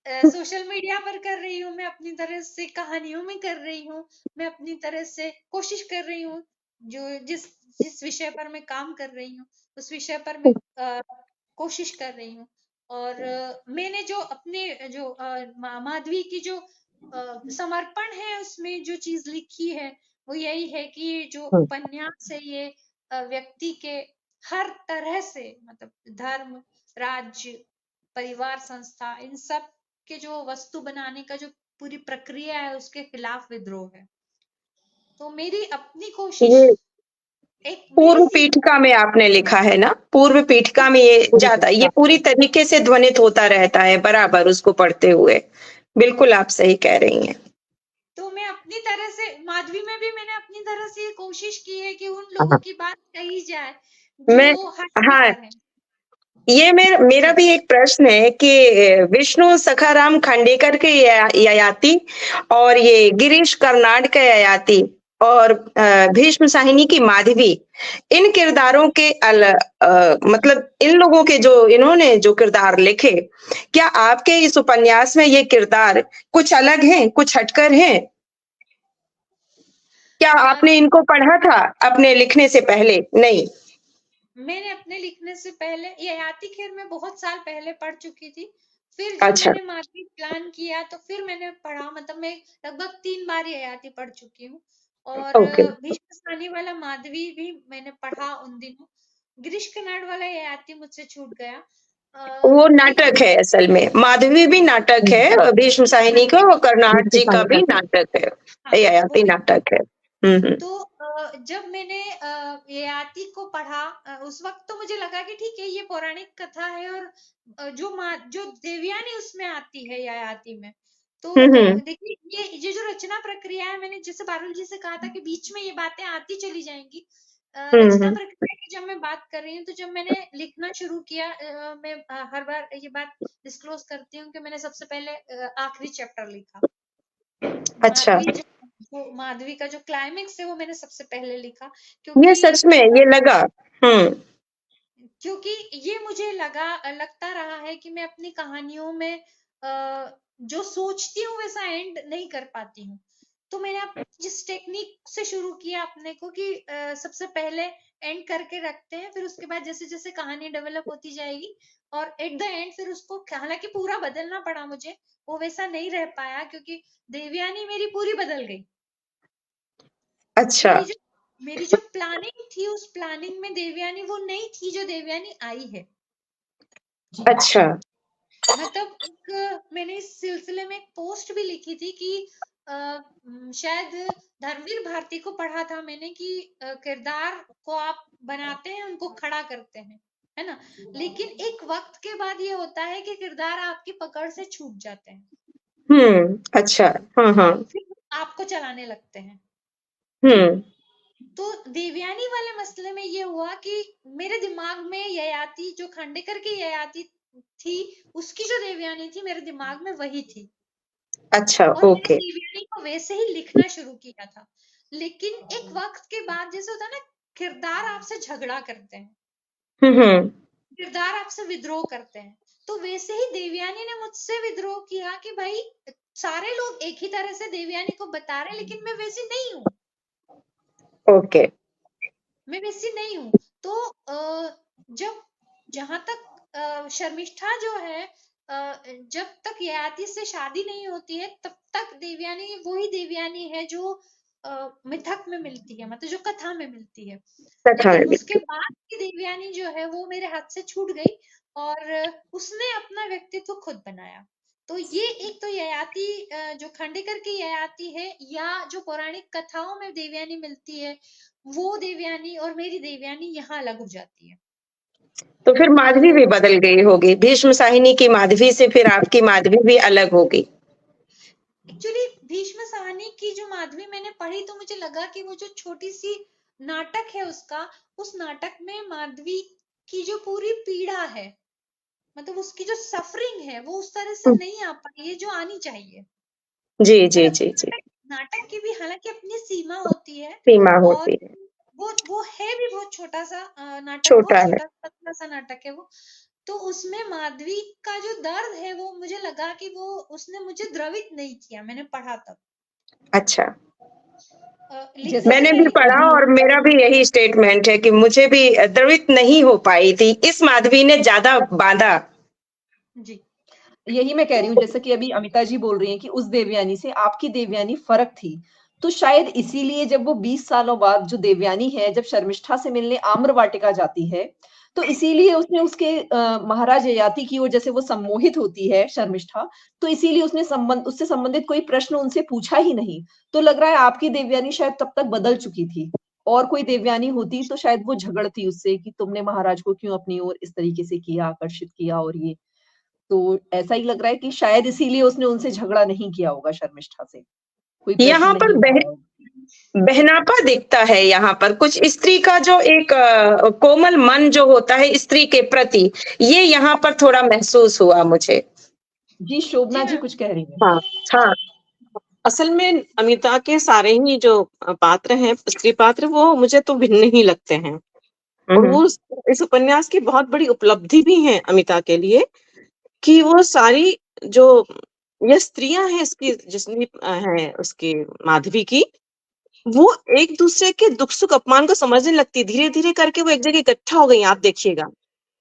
सोशल मीडिया पर कर रही हूँ, मैं अपनी तरह से कहानियों में कर रही हूँ, मैं अपनी तरह से कोशिश कर रही हूँ, जो जिस विषय पर मैं काम कर रही हूँ उस विषय पर मैं कोशिश कर रही हूँ। और मैंने जो अपने जो माधवी की जो समर्पण है उसमें जो चीज लिखी है वो यही है कि जो उपन्यास है ये व्यक्ति के हर तरह से, मतलब धर्म, राज्य, परिवार, संस्था, इन सब के जो वस्तु बनाने का जो पूरी प्रक्रिया है उसके खिलाफ विद्रोह है। तो मेरी अपनी कोशिश एक पूर्व पीठिका में आपने लिखा है ना, पूर्व पीठिका में ये पूरी तरीके से ध्वनित होता रहता है बराबर उसको पढ़ते हुए। बिल्कुल आप सही कह रही हैं। तो मैं अपनी तरह से माधवी में भी मैंने अपनी तरह से ये कोशिश की है कि उन लोगों की बात कही जाए जो हट है। ये मेरा भी एक प्रश्न है कि विष्णु सखाराम खांडेकर के ययाति और ये गिरीश कर्नाड के ययाति और भीष्म साहिनी की माधवी, इन किरदारों के मतलब इन लोगों के जो इन्होंने जो किरदार लिखे, क्या आपके इस उपन्यास में ये किरदार कुछ अलग हैं, कुछ हटकर हैं? क्या आपने इनको पढ़ा था अपने लिखने से पहले? नहीं। मैंने अपने लिखने से पहले ययाति खैर मैं बहुत साल पहले पढ़ चुकी थी। फिर जब अच्छा। मैंने माध्यमिक प्लान किया तो फिर मैंने पढ़ा, मतलब मैं लगभग 3 बार ययाति पढ़ चुकी हूँ। और ओके। भीष्म सानी वाला माधवी भी मैंने पढ़ा उन दिनों। गिरीश कर्नाड वाला ययाति मुझसे छूट गया। वो लेकिन नाटक है असल में, माधवी भी नाटक है और भीष्म साहिनी का और कर्नाड जी का भी नाटक है, हाँ, ययाति वो नाटक है। तो जब मैंने ययाति को पढ़ा उस वक्त तो मुझे लगा कि ठीक है ये पौराणिक कथा है और जो देवयानी उसमें आती है ययाति में, तो हम्म। देखिए ये जो रचना प्रक्रिया है, मैंने जैसे बारुल जी से कहा था कि बीच में ये बातें आती चली जाएंगी। रचना प्रक्रिया की जब मैं बात कर रही हूँ तो जब मैंने लिखना शुरू किया, मैं हर बार ये बात डिस्क्लोज करती हूँ कि मैंने सबसे पहले आखिरी चैप्टर लिखा। अच्छा, माधवी का जो क्लाइमेक्स है वो मैंने सबसे पहले लिखा, ये क्योंकि सच में ये लगा। क्योंकि ये मुझे लगता रहा है कि मैं अपनी कहानियों में जो सोचती हूँ वैसा एंड नहीं कर पाती हूँ। तो मैंने अब जिस टेक्निक से शुरू किया अपने को कि सबसे पहले एंड करके रखते हैं, फिर उसके बाद जैसे जैसे कहानी डेवलप होती जाएगी और एट द एंड फिर उसको, हालांकि पूरा बदलना पड़ा मुझे, वो वैसा नहीं रह पाया क्योंकि देवयानी मेरी पूरी बदल गई। अच्छा। मेरी जो प्लानिंग थी उस प्लानिंग में देवयानी वो नहीं थी जो देवयानी आई है। अच्छा। मतलब मैंने इस सिलसिले में एक पोस्ट भी लिखी थी कि शायद धर्मवीर भारती को पढ़ा था मैंने कि किरदार को आप बनाते हैं, उनको खड़ा करते हैं, है ना, लेकिन एक वक्त के बाद ये होता है कि किरदार आपकी पकड़ से छूट जाते हैं। अच्छा। हाँ। फिर आपको चलाने लगते हैं। तो देवयानी वाले मसले में ये हुआ कि मेरे दिमाग में ययाति जो खांडेकर की ययाति थी, उसकी जो देवयानी थी मेरे दिमाग में वही थी। अच्छा, और मैंने ओके। देवयानी को वैसे ही लिखना शुरू किया था, लेकिन एक वक्त के बाद जैसे होता है ना, किरदार आपसे झगड़ा करते हैं, किरदार आपसे विद्रोह करते हैं, तो वैसे ही देवयानी ने मुझसे विद्रोह किया कि भाई सारे लोग एक ही तरह से देवयानी को बता रहे, लेकिन मैं वैसी नहीं हूँ। ओके। मैं वैसी नहीं हूँ। तो जब जहां तक शर्मिष्ठा जो है, जब तक ययाति से शादी नहीं होती है तब तक देवयानी वही देवयानी है जो मिथक में मिलती है, मतलब जो कथा में मिलती है। लेकिन उसके बाद की देवयानी जो है वो मेरे हाथ से छूट गई और उसने अपना व्यक्तित्व खुद बनाया। तो ये एक तो ययाति जो खांडेकर की ययाति है या जो पौराणिक कथाओं में देवयानी मिलती है, वो देवयानी और मेरी देवयानी यहाँ अलग हो जाती है। तो फिर माधवी भी बदल गई होगी, भीष्म साहिनी की माधवी से फिर आपकी माधवी भी अलग होगी। एक्चुअली भीष्म साहनी की जो माधवी मैंने पढ़ी तो मुझे लगा कि वो जो छोटी सी नाटक है उसका, उस नाटक में माधवी की जो पूरी पीड़ा है, मतलब उसकी जो सफरिंग है वो उस तरह से नहीं आ पाई है जो आनी चाहिए। जी जी मतलब जी जी। नाटक की भी हालांकि अपनी सीमा होती है सीमा और होती है। वो है भी बहुत छोटा सा नाटक, छोटा बहुत है। छोटा पतला सा नाटक है वो। तो उसमें माधवी का जो दर्द है वो मुझे लगा कि वो उसने मुझे द्रवित नहीं किया, मैंने पढ़ा तब। अच्छा। लिखने से मैंने भी पहले पढ़ा और मेरा भी यही स्टेटमेंट है कि मुझे भी द्रवित नहीं हो पाई थी, इस माधवी ने ज्यादा बांधा। जी यही मैं कह रही हूँ, जैसे कि अभी अमिता जी बोल रही हैं कि उस देवयानी से आपकी देवयानी फर्क थी, तो शायद इसीलिए जब वो 20 सालों बाद जो देवयानी है, जब शर्मिष्ठा से मिलने आम्र वाटिका जाती है, तो इसीलिए उसने उसके महाराज ययाति की ओर जैसे वो सम्मोहित होती है शर्मिष्ठा, तो इसीलिए उसने उससे संबंधित कोई प्रश्न उनसे पूछा ही नहीं। तो लग रहा है आपकी देवयानी शायद तब तक बदल चुकी थी, और कोई देवयानी होती तो शायद वो झगड़ती उससे कि तुमने महाराज को क्यों अपनी ओर इस तरीके से किया, आकर्षित किया, और ये तो ऐसा ही लग रहा है कि शायद इसीलिए उसने उनसे झगड़ा नहीं किया होगा शर्मिष्ठा से, कोई प्रश्न यहाँ पर नहीं उठाया होगा। बहनापा दिखता है, यहाँ पर कुछ स्त्री का जो एक कोमल मन जो होता है स्त्री के प्रति, ये यहाँ पर थोड़ा महसूस हुआ मुझे। जी शोभना जी कुछ कह रही है। हाँ हाँ। असल में अमिता के सारे ही जो पात्र हैं, स्त्री पात्र, वो मुझे तो भिन्न ही लगते हैं। और वो इस उपन्यास की बहुत बड़ी उपलब्धि भी है अमिता के लिए कि वो सारी जो ये स्त्रियां हैं इसकी जितनी है उसकी माधवी की, वो एक दूसरे के दुख सुख अपमान को समझने लगती है, धीरे धीरे करके वो एक जगह इकट्ठा हो गई, आप देखिएगा।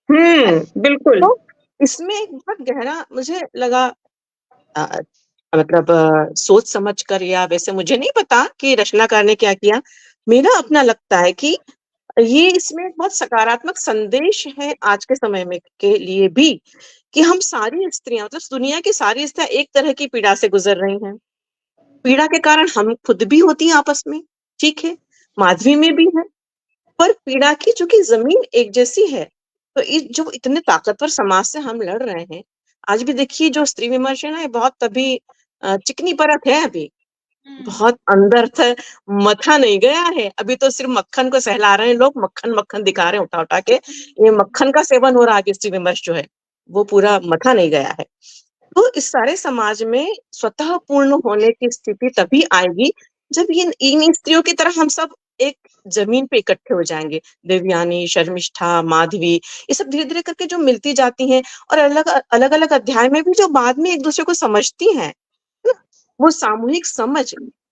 बिल्कुल। तो इसमें एक बहुत गहरा मुझे लगा, अ, मतलब सोच समझ कर, या वैसे मुझे नहीं पता कि रचनाकार ने क्या किया, मेरा अपना लगता है कि ये इसमें एक बहुत सकारात्मक संदेश है आज के समय में के लिए भी, कि हम सारी स्त्रियां, मतलब दुनिया की सारी स्त्रियां एक तरह की पीड़ा से गुजर रही हैं। पीड़ा के कारण हम खुद भी होती हैं आपस में, ठीक है, माधवी में भी है, पर पीड़ा की चूंकि जमीन एक जैसी है, तो जो इतने ताकतवर समाज से हम लड़ रहे हैं, आज भी देखिए जो स्त्री विमर्श है ना, ये बहुत अभी चिकनी परत है, अभी बहुत अंदर तक मथा नहीं गया है। अभी तो सिर्फ मक्खन को सहला रहे हैं लोग, मक्खन मक्खन दिखा रहे हैं उठा उठा के, ये मक्खन का सेवन हो रहा है, स्त्री विमर्श जो है वो पूरा मथा नहीं गया है। तो इस सारे समाज में स्वतः पूर्ण होने की स्थिति तभी आएगी जब ये इन स्त्रियों की तरह हम सब एक जमीन पे इकट्ठे हो जाएंगे। देवयानी, शर्मिष्ठा, माधवी, ये सब धीरे धीरे करके जो मिलती जाती हैं, और अलग अलग अलग अध्याय में भी जो बाद में एक दूसरे को समझती हैं, वो सामूहिक समझ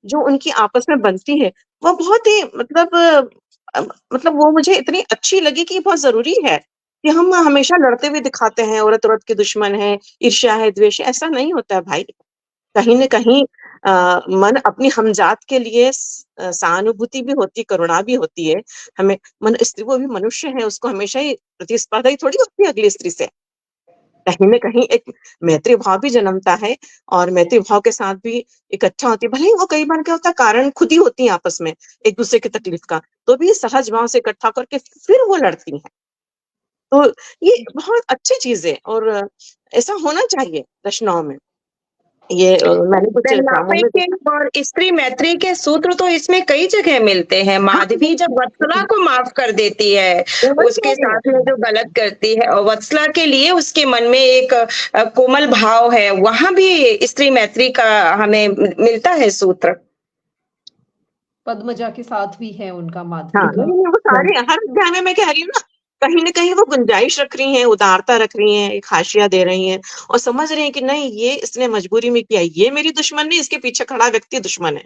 जो उनकी आपस में बनती है, वो बहुत ही मतलब वो मुझे इतनी अच्छी लगी कि बहुत जरूरी है कि हम हमेशा लड़ते हुए दिखाते हैं, औरत औरत के दुश्मन है, ईर्ष्या है, द्वेष है, ऐसा नहीं होता है भाई। कहीं न कहीं मन अपनी हमजात के लिए सहानुभूति भी होती, करुणा भी होती है। हमें स्त्री, वो भी मनुष्य है, उसको हमेशा ही प्रतिस्पर्धा ही थोड़ी होती है अगली स्त्री से। कहीं न कहीं एक मैत्री भाव भी जन्मता है, और मैत्री भाव के साथ भी इकट्ठा होती है। भले ही वो कई बार क्या होता है, कारण खुद ही होती है आपस में एक दूसरे की तकलीफ का, तो भी सहज भाव से इकट्ठा करके फिर वो लड़ती हैं। तो ये बहुत अच्छी चीज है, और ऐसा होना चाहिए रचनाओं में। ये मैंने कुछ ड्रामों में के और स्त्री मैत्री के सूत्र तो इसमें कई जगह मिलते हैं। माधवी जब वत्सला को माफ कर देती है उसके साथ में जो गलत करती है, और वत्सला के लिए उसके मन में एक कोमल भाव है, वहां भी स्त्री मैत्री का हमें मिलता है सूत्र। पद्मजा के साथ भी है उनका माधवी हाँ, का। वो सारे हर अध्याय में मैं कह रही हूँ ना, कहीं न कहीं वो गुंजाइश रख रही हैं, उदारता रख रही हैं, एक हाशिया दे रही हैं, और समझ रही हैं कि नहीं, ये इसने मजबूरी में किया, ये मेरी दुश्मन नहीं, इसके पीछे खड़ा व्यक्ति दुश्मन है।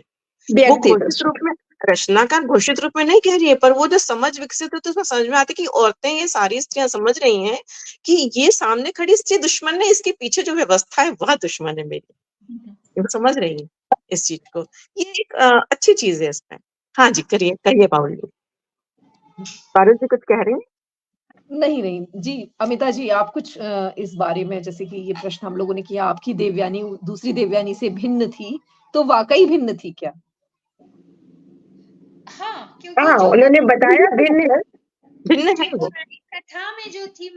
वो घोषित रूप में, रचनाकार घोषित रूप में नहीं कह रही है, पर वो जो समझ विकसित होती है उसमें समझ में आती है कि औरतें, ये सारी स्त्रियां समझ रही हैं कि ये सामने खड़ी स्त्री दुश्मन नहीं, इसके पीछे जो व्यवस्था है वह दुश्मन है मेरी। वो समझ रही है इस चीज को। ये एक अच्छी चीज है इसमें। हाँ जी, कहिए पारुल जी। पारुल जी कुछ कह रहे हैं? नहीं, नहीं। जी, अमिता जी, आप कुछ इस बारे में, जैसे कि ये प्रश्न हम लोगों ने किया, आपकी देवयानी दूसरी देवयानी से भिन्न थी, तो वाक़ई भिन्न थी क्या? हाँ, क्योंकि जो उन्होंने बताया भिन्न जो है वो। पौराणिक कथा में जो थी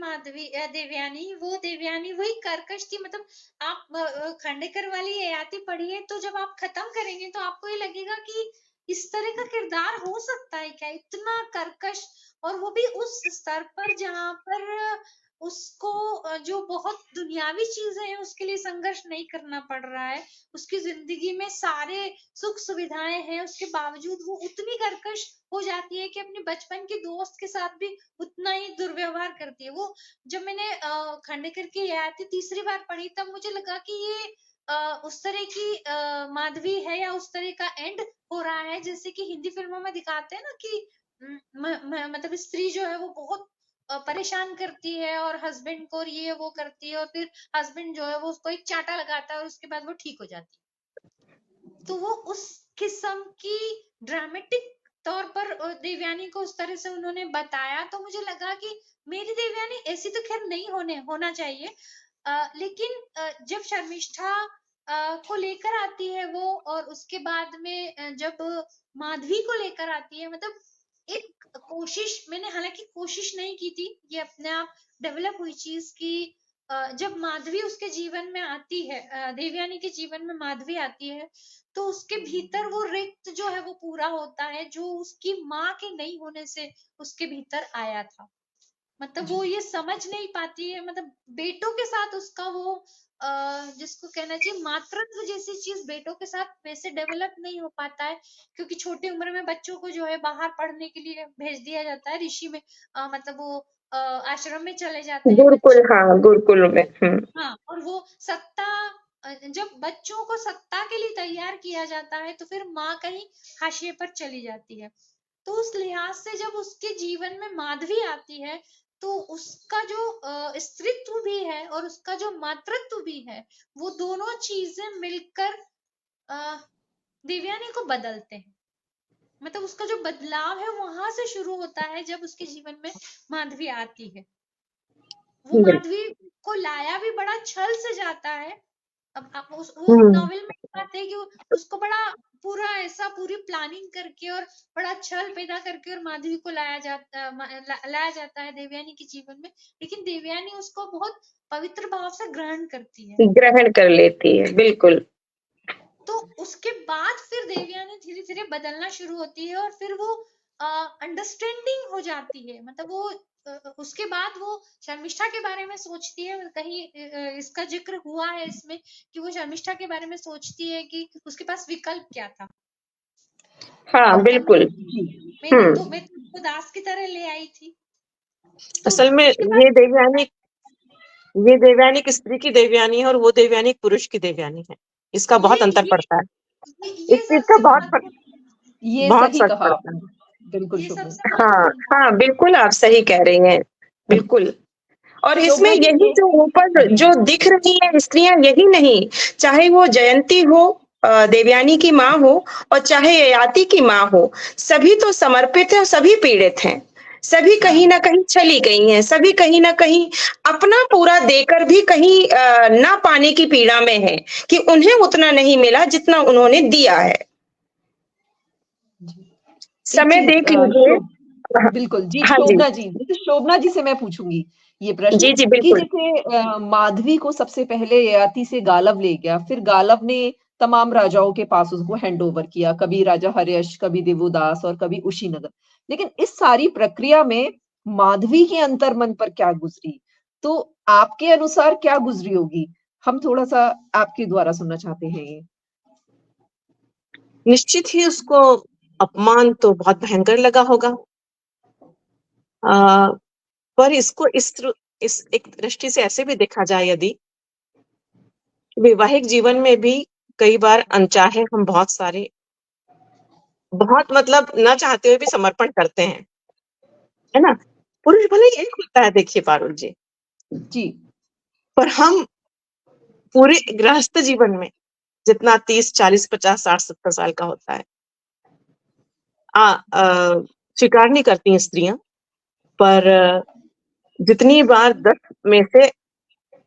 देवयानी, वो देवयानी वही कर्कश थी। मतलब आप खांडेकर वाली ययाति पढ़िए, तो जब आप खत्म करेंगे तो आपको ये लगेगा कि इस तरह का किरदार हो सकता है क्या, इतना कर्कश, और वो भी उस स्तर पर जहाँ पर उसको जो बहुत दुनियावी चीजें हैं उसके लिए संघर्ष नहीं करना पड़ रहा है, उसकी जिंदगी में सारे सुख सुविधाएं हैं, उसके बावजूद वो उतनी कर्कश हो जाती है कि अपने बचपन के दोस्त के साथ भी उतना ही दुर्व्यवहार करती है वो। जब मैंने खांडेकर की ययाति तीसरी बार पढ़ी, तब मुझे लगा कि ये उस तरह की माधवी है, या उस तरह का एंड हो रहा है जैसे कि हिंदी फिल्मों में दिखाते हैं ना, कि मतलब स्त्री जो है वो बहुत परेशान करती है और हस्बैंड को ये वो करती है, और फिर हस्बैंड जो है वो उसको एक चांटा लगाता है और उसके बाद वो ठीक हो जाती है। तो वो उस किस्म की ड्रामेटिक तौर पर देवयानी को उस तरह से उन्होंने बताया, तो मुझे लगा कि मेरी देवयानी ऐसी तो खैर नहीं होना चाहिए। लेकिन जब शर्मिष्ठा को लेकर आती है वो, और उसके बाद में जब माधवी को लेकर आती है, मतलब एक कोशिश, मैंने हालांकि कोशिश नहीं की थी, ये अपने आप डेवलप हुई चीज की जब माधवी उसके जीवन में आती है, देवयानी के जीवन में माधवी आती है, तो उसके भीतर वो रिक्त जो है वो पूरा होता है, जो उसकी माँ के नहीं होने से उसके भीतर आया था। मतलब वो ये समझ नहीं पाती है, मतलब बेटों के साथ उसका वो जिसको कहना चाहिए मातृत्व जैसी चीज बेटों के साथ वैसे डेवलप नहीं हो पाता है, क्योंकि छोटी उम्र में बच्चों को जो है बाहर पढ़ने के लिए भेज दिया जाता है, ऋषि में मतलब वो आश्रम में चले जाते हैं बच्चे। गुरुकुल में। हाँ, और वो सत्ता जब बच्चों को सत्ता के लिए तैयार किया जाता है तो फिर माँ कहीं हाशिए पर चली जाती है। तो उस लिहाज से जब उसके जीवन में माधवी आती है तो उसका जो स्त्रीत्व भी है और उसका जो मातृत्व भी है, वो दोनों चीजें मिलकर देवयानी को बदलते हैं। मतलब उसका जो बदलाव है वहां से शुरू होता है जब उसके जीवन में माधवी आती है। वो माधवी को लाया भी बड़ा छल से जाता है। अब आप वो नॉवेल में बात है कि उसको बड़ा पूरा ऐसा पूरी प्लानिंग करके और बड़ा छल पैदा करके और माधवी को लाया जाता है देवयानी के जीवन में। लेकिन देवयानी उसको बहुत पवित्र भाव से ग्रहण करती है, ग्रहण कर लेती है, बिल्कुल। तो उसके बाद फिर देवयानी धीरे धीरे बदलना शुरू होती है और फिर वो अंडरस्टैंडिंग हो जाती है। मतलब वो उसके बाद वो शर्मिष्ठा के बारे में सोचती है। कहीं इसका जिक्र हुआ है इसमें कि वो शर्मिष्ठा के बारे में सोचती है कि उसके पास विकल्प क्या था। हाँ, बिल्कुल। मैं तो दास की तरह ले आई थी। तो असल में ये देवयानी एक स्त्री की देवयानी है और वो देवयानी एक पुरुष की देवयानी है। इसका बहुत अंतर पड़ता है। इस चीज का बहुत सही फर्क कहा पड़ता है। बिल्कुल ये शोभना। सबसे हाँ, बिल्कुल आप सही कह रही हैं, बिल्कुल। और इसमें यही जो ऊपर जो दिख रही है स्त्रियां, यही नहीं, चाहे वो जयंती हो, देवयानी की माँ हो, और चाहे ययाति की माँ हो, सभी तो समर्पित है और सभी पीड़ित हैं। सभी कहीं ना कहीं चली गई हैं, सभी कहीं ना कहीं अपना पूरा देकर भी कहीं ना पाने की पीड़ा में है कि उन्हें उतना नहीं मिला जितना उन्होंने दिया है। समय देख लीजिए। बिल्कुल जी। हाँ शोभना जी, जैसे शोभना जी से मैं पूछूंगी ये प्रश्न जी, कि बिल्कुल। जैसे माधवी को सबसे पहले ययाति से गालव ले गया, फिर गालव ने तमाम राजाओं के पास उसको हैंड ओवर किया, कभी राजा हर्यश, कभी देवोदास और कभी उशीनगर। लेकिन इस सारी प्रक्रिया में माधवी के अंतर्मन पर क्या गुजरी, तो आपके अनुसार क्या गुजरी होगी? हम थोड़ा सा आपके द्वारा सुनना चाहते हैं ये। निश्चित ही उसको अपमान तो बहुत भयंकर लगा होगा, पर इसको इस एक दृष्टि से ऐसे भी देखा जाए, यदि वैवाहिक जीवन में भी कई बार अनचाहे हम बहुत मतलब न चाहते हुए भी समर्पण करते हैं, है ना। पुरुष भले एक होता है, देखिए पारुल जी, पर हम पूरे गृहस्थ जीवन में जितना 30, 40, 50, 60, 70 साल का होता है, स्वीकार नहीं करती स्त्रियां, पर जितनी बार 10 में से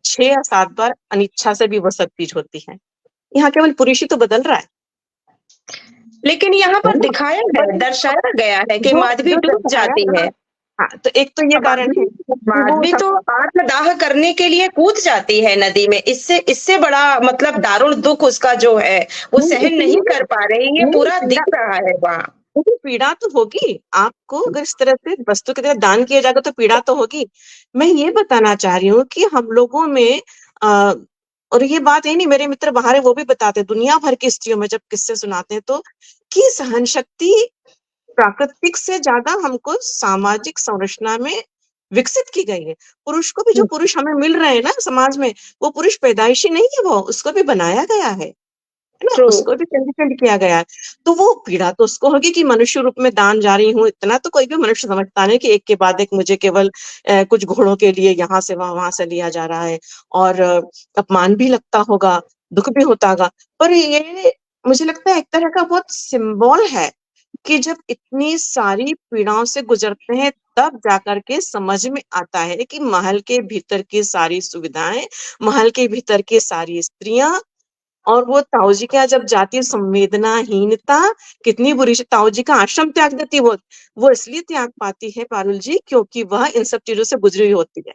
6 या 7 बार अनिच्छा से भी वो सब चीज होती है। यहाँ केवल पुरुष ही तो बदल रहा है। लेकिन यहाँ पर दिखाया है, दर्शाया गया है कि माधवी डूब जाती है। हाँ, तो एक तो ये कारण है, माधवी तो आत्मदाह करने के लिए कूद जाती है नदी में। इससे बड़ा मतलब दारुण दुख उसका जो है वो सहन नहीं कर पा रही है, पूरा दिख रहा है वहाँ। पीड़ा तो होगी आपको, अगर इस तरह से वस्तु की तरह दान किया जाएगा तो पीड़ा तो होगी। मैं ये बताना चाह रही हूँ कि हम लोगों में और ये बात नहीं, मेरे मित्र बाहर है वो भी बताते हैं, दुनिया भर की स्त्रियों में जब किस्से सुनाते हैं तो कि सहन शक्ति प्राकृतिक से ज्यादा हमको सामाजिक संरचना में विकसित की गई है। पुरुष को भी जो पुरुष हमें मिल रहे हैं ना समाज में, वो पुरुष पैदाइशी नहीं है, वो उसको भी बनाया गया है ना, उसको भी कंडीशन्ड किया गया है। तो वो पीड़ा तो उसको होगी कि मनुष्य रूप में दान जा रही हूँ। इतना तो कोई भी मनुष्य समझता नहीं कि एक के बाद एक मुझे केवल कुछ घोड़ों के लिए यहाँ से वहां से लिया जा रहा है, और अपमान भी लगता होगा, दुख भी होता होगा। पर ये मुझे लगता है एक तरह का बहुत सिंबल है कि जब इतनी सारी पीड़ाओं से गुजरते हैं तब जाकर के समझ में आता है कि महल के भीतर की सारी सुविधाएं, महल के भीतर की सारी स्त्रियां, और वो ताऊ जी के यहाँ जब जाती, संवेदनाहीनता कितनी बुरी। ताऊ जी का आश्रम त्याग देती वो इसलिए त्याग पाती है पारुल जी क्योंकि वह इन सब चीजों से गुजरी हुई होती है।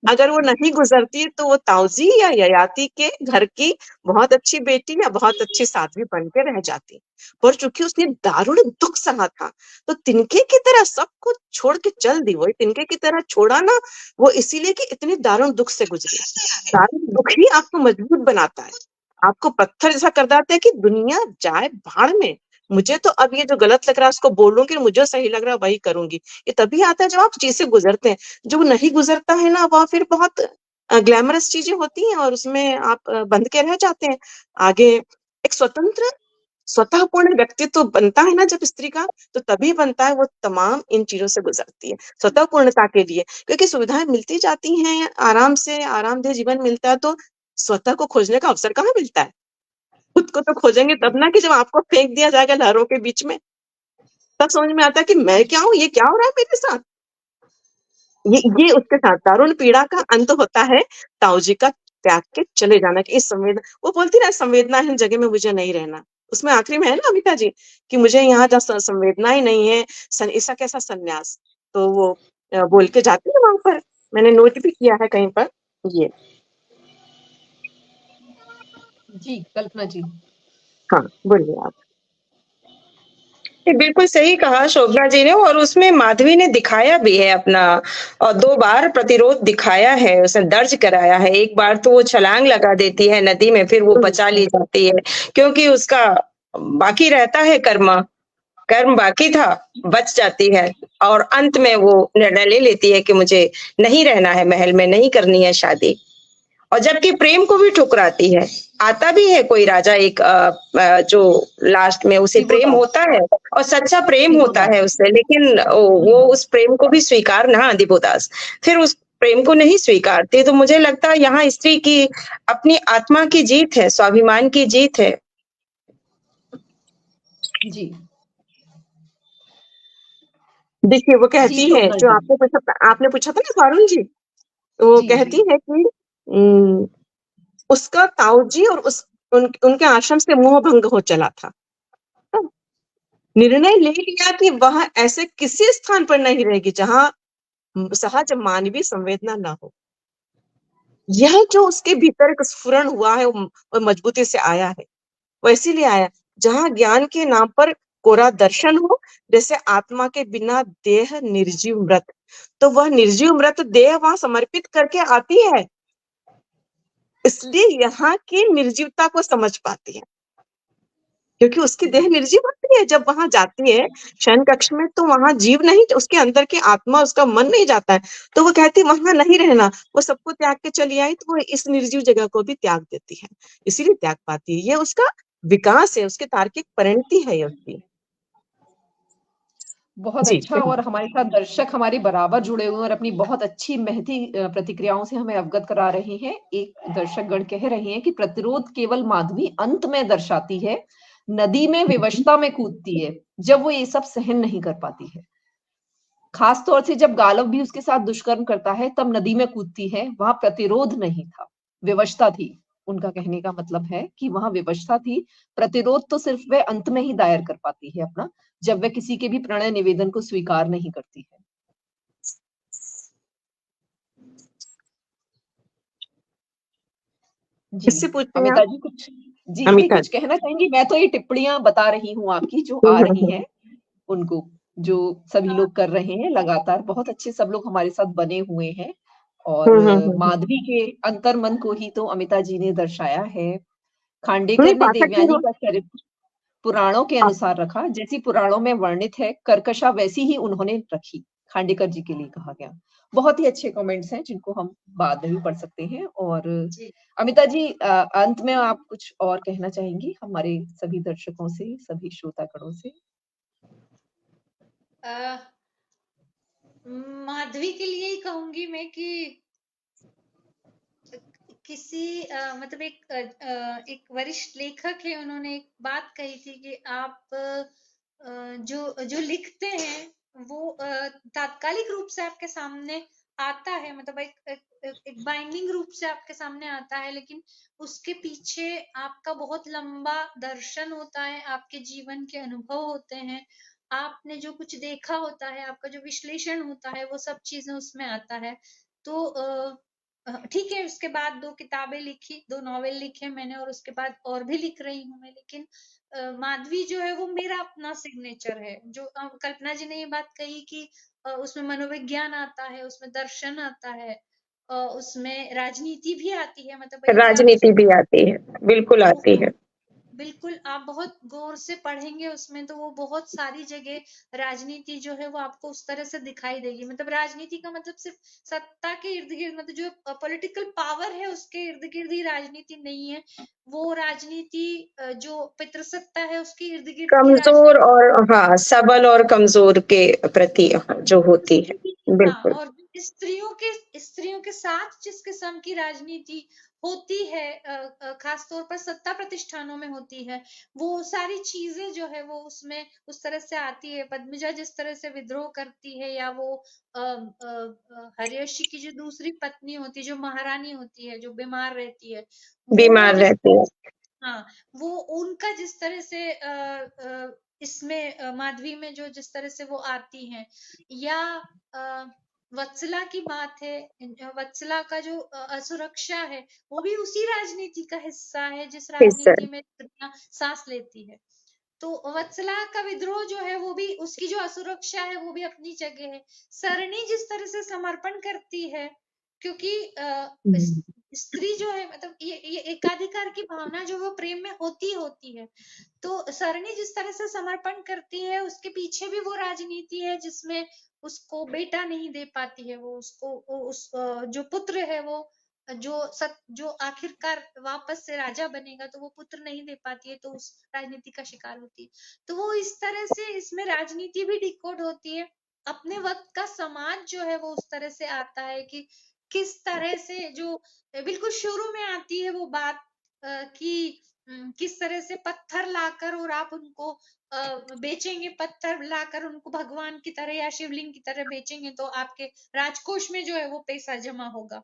अगर वो नहीं गुजरती तो वो ताऊजी या ययाति के घर की बहुत अच्छी बेटी या बहुत अच्छी साध्वी बन के रह जाती। पर चूंकि उसने दारुण दुख सहा था तो तिनके की तरह सब कुछ छोड़ के चल दी। वो तिनके की तरह छोड़ा ना, वो इसीलिए कि इतनी दारुण दुख से गुजरी। दारुण दुख ही आपको मजबूत बनाता है, आपको पत्थर जैसा कर देता है कि दुनिया जाए भाड़ में, मुझे तो अब ये जो गलत लग रहा है उसको बोलूंगी, मुझे सही लग रहा है वही करूंगी। ये तभी आता है जब आप चीज से गुजरते हैं। जो नहीं गुजरता है ना, वह फिर बहुत ग्लैमरस चीजें होती हैं और उसमें आप बंध के रह जाते हैं। आगे एक स्वतंत्र स्वतःपूर्ण व्यक्तित्व बनता है ना जब स्त्री का, तो तभी बनता है वो तमाम इन चीजों से गुजरती है स्वतःपूर्णता के लिए, क्योंकि सुविधाएं मिलती जाती हैं, आराम से आरामदेह जीवन मिलता है, तो स्वतः को खोजने का अवसर कहाँ मिलता है। खुद को तो खोजेंगे तब ना कि जब आपको फेंक दिया जाएगा लहरों के बीच में, तब समझ में आता है कि मैं क्या हूँ, ये क्या हो रहा है मेरे साथ। ये उसके साथ दारुण पीड़ा का अंत होता है ताऊ जी का त्याग के चले जाना कि इस संवेदना, वो बोलती ना संवेदनाहीन जगह में मुझे नहीं रहना, उसमें आखिरी में है ना अमिता जी कि मुझे यहाँ जहाँ संवेदना ही नहीं है, ऐसा कैसा संन्यास। तो वो बोल के जाती है वहां पर, मैंने नोट भी किया है कहीं पर ये। जी कल्पना जी। हाँ बोलिए आप। ये बिल्कुल सही कहा शोभना जी ने, और उसमें माधवी ने दिखाया भी है अपना, और 2 बार प्रतिरोध दिखाया है, उसने दर्ज कराया है। एक बार तो वो छलांग लगा देती है नदी में, फिर वो बचा ली जाती है क्योंकि उसका बाकी रहता है कर्म बाकी था, बच जाती है, और अंत में वो निर्णय ले लेती है कि मुझे नहीं रहना है महल में, नहीं करनी है शादी। और जबकि प्रेम को भी ठुकराती है। आता भी है कोई राजा एक जो लास्ट में उसे प्रेम होता है और सच्चा प्रेम होता है उससे, लेकिन वो उस प्रेम को भी स्वीकार ना, दिव्यदास फिर उस प्रेम को नहीं स्वीकारती। तो मुझे लगता है यहाँ स्त्री की अपनी आत्मा की जीत है, स्वाभिमान की जीत है। जी देखिए वो कहती है, जो आपने पूछा था ना फारून जी, वो कहती है कि उसका ताऊ जी और उनके आश्रम से मोह भंग हो चला था, निर्णय ले लिया कि वह ऐसे किसी स्थान पर नहीं रहेगी जहां सहज मानवीय संवेदना ना हो। यह जो उसके भीतर एक स्फुरण हुआ है और मजबूती से आया है, वो इसीलिए आया जहां ज्ञान के नाम पर कोरा दर्शन हो, जैसे आत्मा के बिना देह निर्जीव मृत, तो वह निर्जीव मृत देह वहां समर्पित करके आती है, इसलिए यहाँ की निर्जीवता को समझ पाती है, क्योंकि उसकी देह निर्जीव होती है जब वहां जाती है शयन कक्ष में, तो वहां जीव नहीं, उसके अंदर की आत्मा, उसका मन नहीं जाता है, तो वो कहती वहां नहीं रहना, वो सबको त्याग के चली आई, तो वो इस निर्जीव जगह को भी त्याग देती है, इसीलिए त्याग पाती है। ये उसका विकास है, उसकी तार्किक परिणति है ये उसकी। बहुत अच्छा, और हमारे साथ दर्शक हमारे बराबर जुड़े हुए और अपनी बहुत अच्छी महती प्रतिक्रियाओं से हमें अवगत करा रहे हैं। एक दर्शक गण कह रहे हैं कि प्रतिरोध केवल माधवी अंत में दर्शाती है, नदी में विवशता में कूदती है जब वो ये सब सहन नहीं कर पाती है। खास तौर से जब गालव भी उसके साथ दुष्कर्म करता है तब नदी में कूदती है, वहां प्रतिरोध नहीं था, विवशता थी। उनका कहने का मतलब है कि वहां विवशता थी, प्रतिरोध तो सिर्फ वह अंत में ही दायर कर पाती है अपना, जब वह किसी के भी प्रणय निवेदन को स्वीकार नहीं करती है। जी अमिता जी कुछ कुछ कहना चाहेंगी? मैं तो ये टिप्पणियां बता रही हूँ आपकी जो आ रही हैं उनको, जो सभी लोग कर रहे हैं लगातार, बहुत अच्छे सब लोग हमारे साथ बने हुए हैं, और माधवी के अंतर्मन को ही तो अमिता जी ने दर्शाया है। खांडेकर ने देवयानी का चरित्र पुराणों के अनुसार रखा, जैसी पुराणों में वर्णित है कर्कशा वैसी ही उन्होंने रखी, खांडेकर जी के लिए कहा गया। बहुत ही अच्छे कमेंट्स हैं जिनको हम बाद में भी पढ़ सकते हैं। और अमिता जी अंत में आप कुछ और कहना चाहेंगी हमारे सभी दर्शकों से, सभी श्रोतागणों से? माधवी के लिए ही कहूंगी मैं कि किसी मतलब एक वरिष्ठ लेखक है, उन्होंने एक बात कही थी कि आप जो लिखते हैं वो तात्कालिक रूप से आपके सामने आता है, मतलब एक बाइंडिंग रूप से आपके सामने आता है, लेकिन उसके पीछे आपका बहुत लंबा दर्शन होता है, आपके जीवन के अनुभव होते हैं, आपने जो कुछ देखा होता है, आपका जो विश्लेषण होता है, वो सब चीजें उसमें आता है। तो ठीक है, उसके बाद 2 किताबें लिखी, 2 नॉवेल लिखे मैंने, और उसके बाद और भी लिख रही हूँ मैं, लेकिन माधवी जो है वो मेरा अपना सिग्नेचर है। जो कल्पना जी ने ये बात कही कि उसमें मनोविज्ञान आता है, उसमें दर्शन आता है, उसमें राजनीति भी आती है, मतलब राजनीति भी आती है, बिल्कुल आती है। बिल्कुल आप बहुत गौर से पढ़ेंगे उसमें तो वो बहुत सारी जगह राजनीति जो है वो आपको उस तरह से दिखाई देगी। मतलब राजनीति का मतलब सिर्फ सत्ता के इर्द गिर्द, मतलब जो पॉलिटिकल पावर है उसके इर्द गिर्द ही राजनीति नहीं है। वो राजनीति जो पितृसत्ता है उसके इर्द गिर्द की कमजोर और हाँ सबल और कमजोर के प्रति जो होती है। हाँ, बिल्कुल और स्त्रियों के साथ जिस किस्म की राजनीति होती है, खास तौर पर सत्ता प्रतिष्ठानों में होती है, वो सारी चीजें जो है वो उसमें उस तरह से आती है। पद्मजा जिस तरह से विद्रोह करती है, या वो हर्यशी की जो दूसरी पत्नी होती है, जो महारानी होती है, जो बीमार रहती है, वो बीमार जिस रहती है। हाँ, वो उनका जिस तरह से इसमें माधवी में जो जिस तरह से वो आती हैं, या वत्सला की बात है, वत्सला का जो असुरक्षा है वो भी उसी राजनीति का हिस्सा है जिस राजनीति में स्त्रियां सांस लेती है। तो वत्सला का विद्रोह जो है वो भी, उसकी जो असुरक्षा है वो भी अपनी जगह है। सरणी जिस तरह से समर्पण करती है, क्योंकि स्त्री जो है, मतलब ये एकाधिकार की भावना जो वो प्रेम में होती है। तो सरणी जिस तरह से समर्पण करती है, उसके पीछे भी वो राजनीति है जिसमें उसको बेटा नहीं दे पाती है। वो उसको जो पुत्र है वो जो आखिरकार वापस से राजा बनेगा, तो वो पुत्र नहीं दे पाती है, तो उस राजनीति का शिकार होती है। तो वो इस तरह से इसमें राजनीति भी डिकोड होती है। अपने वक्त का समाज जो है वो उस तरह से आता है कि किस तरह से जो बिल्कुल शुरू में आती है वो बात कि किस तरह से पत्थर लाकर और आप उनको बेचेंगे, पत्थर लाकर उनको भगवान की तरह या शिवलिंग की तरह बेचेंगे तो आपके राजकोष में जो है वो पैसा जमा होगा।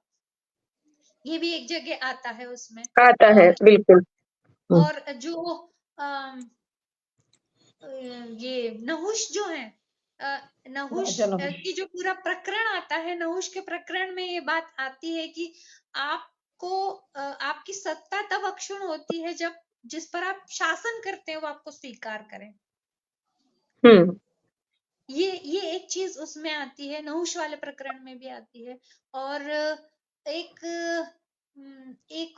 ये भी एक जगह आता है उसमें। आता है बिल्कुल। और जो ये नहुष जो है, नहुष की जो पूरा प्रकरण आता है, नहुष के प्रकरण में ये बात आती है कि आपको आपकी सत्ता तब अक्षुण होती है जब जिस पर आप शासन करते हैं वो आपको स्वीकार करें। ये एक चीज उसमें आती है, नहुष वाले प्रकरण में भी आती है। और एक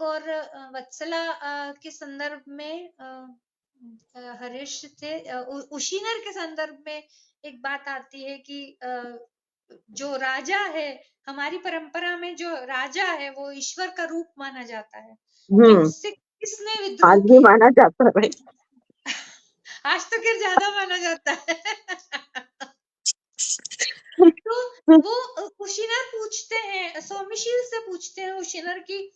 और वत्सला के संदर्भ में हरीश थे, उशीनर के संदर्भ में एक बात आती है कि जो राजा है, हमारी परंपरा में जो राजा है वो ईश्वर का रूप माना जाता है कि उससे किसने विद्रोह आज भी माना जाता है। आज तो खैर ज्यादा माना जाता है। तो वो उशीनर पूछते हैं, सौम्यशील से पूछते हैं उशीनर की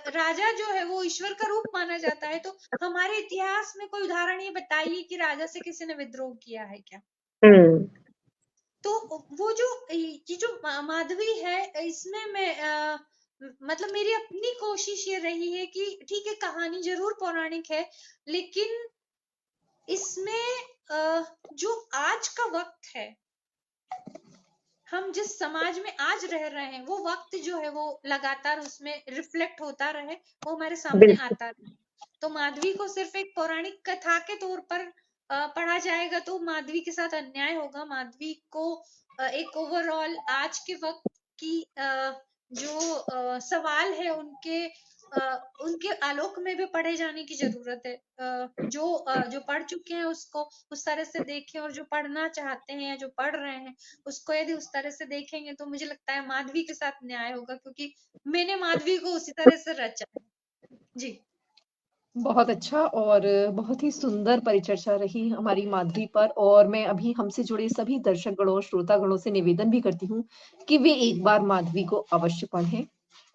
राजा जो है वो ईश्वर का रूप माना जाता है, तो हमारे इतिहास में कोई उदाहरण ये बताइए कि राजा से किसी ने विद्रोह किया है क्या। तो वो ये जो माधवी है, इसमें मैं मतलब मेरी अपनी कोशिश ये रही है कि ठीक है कहानी जरूर पौराणिक है, लेकिन इसमें जो आज का वक्त है, हम जिस समाज में आज रह रहे हैं, वो वक्त जो है वो लगातार उसमें रिफ्लेक्ट होता रहे, वो हमारे सामने आता रहे। तो माधवी को सिर्फ एक पौराणिक कथा के तौर पर पढ़ा जाएगा तो माधवी के साथ अन्याय होगा। माधवी को एक ओवरऑल आज के वक्त की जो सवाल है उनके आलोक में भी पढ़े जाने की जरूरत है। जो पढ़ चुके हैं उसको उस तरह से देखें, और जो पढ़ना चाहते हैं या जो पढ़ रहे हैं उसको यदि उस तरह से देखेंगे तो मुझे लगता है माधवी के साथ न्याय होगा, क्योंकि मैंने माधवी को उसी तरह से रचा है। जी बहुत अच्छा और बहुत ही सुंदर परिचर्चा रही हमारी माधवी पर। और मैं अभी हमसे जुड़े सभी दर्शकगणों श्रोतागणों से निवेदन भी करती हूँ कि वे एक बार माधवी को अवश्य पढ़ें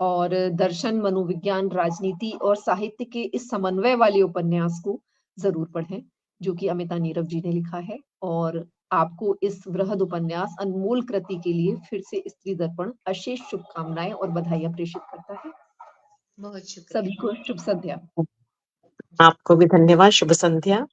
और दर्शन, मनोविज्ञान, राजनीति और साहित्य के इस समन्वय वाले उपन्यास को जरूर पढ़ें जो कि अमिता नीरव जी ने लिखा है। और आपको इस वृहद उपन्यास अनमोल कृति के लिए फिर से स्त्री दर्पण अशेष शुभकामनाएं और बधाइयां प्रेषित करता है। बहुत शुक्रिया। सभी को शुभ संध्या। आपको भी धन्यवाद। शुभ संध्या।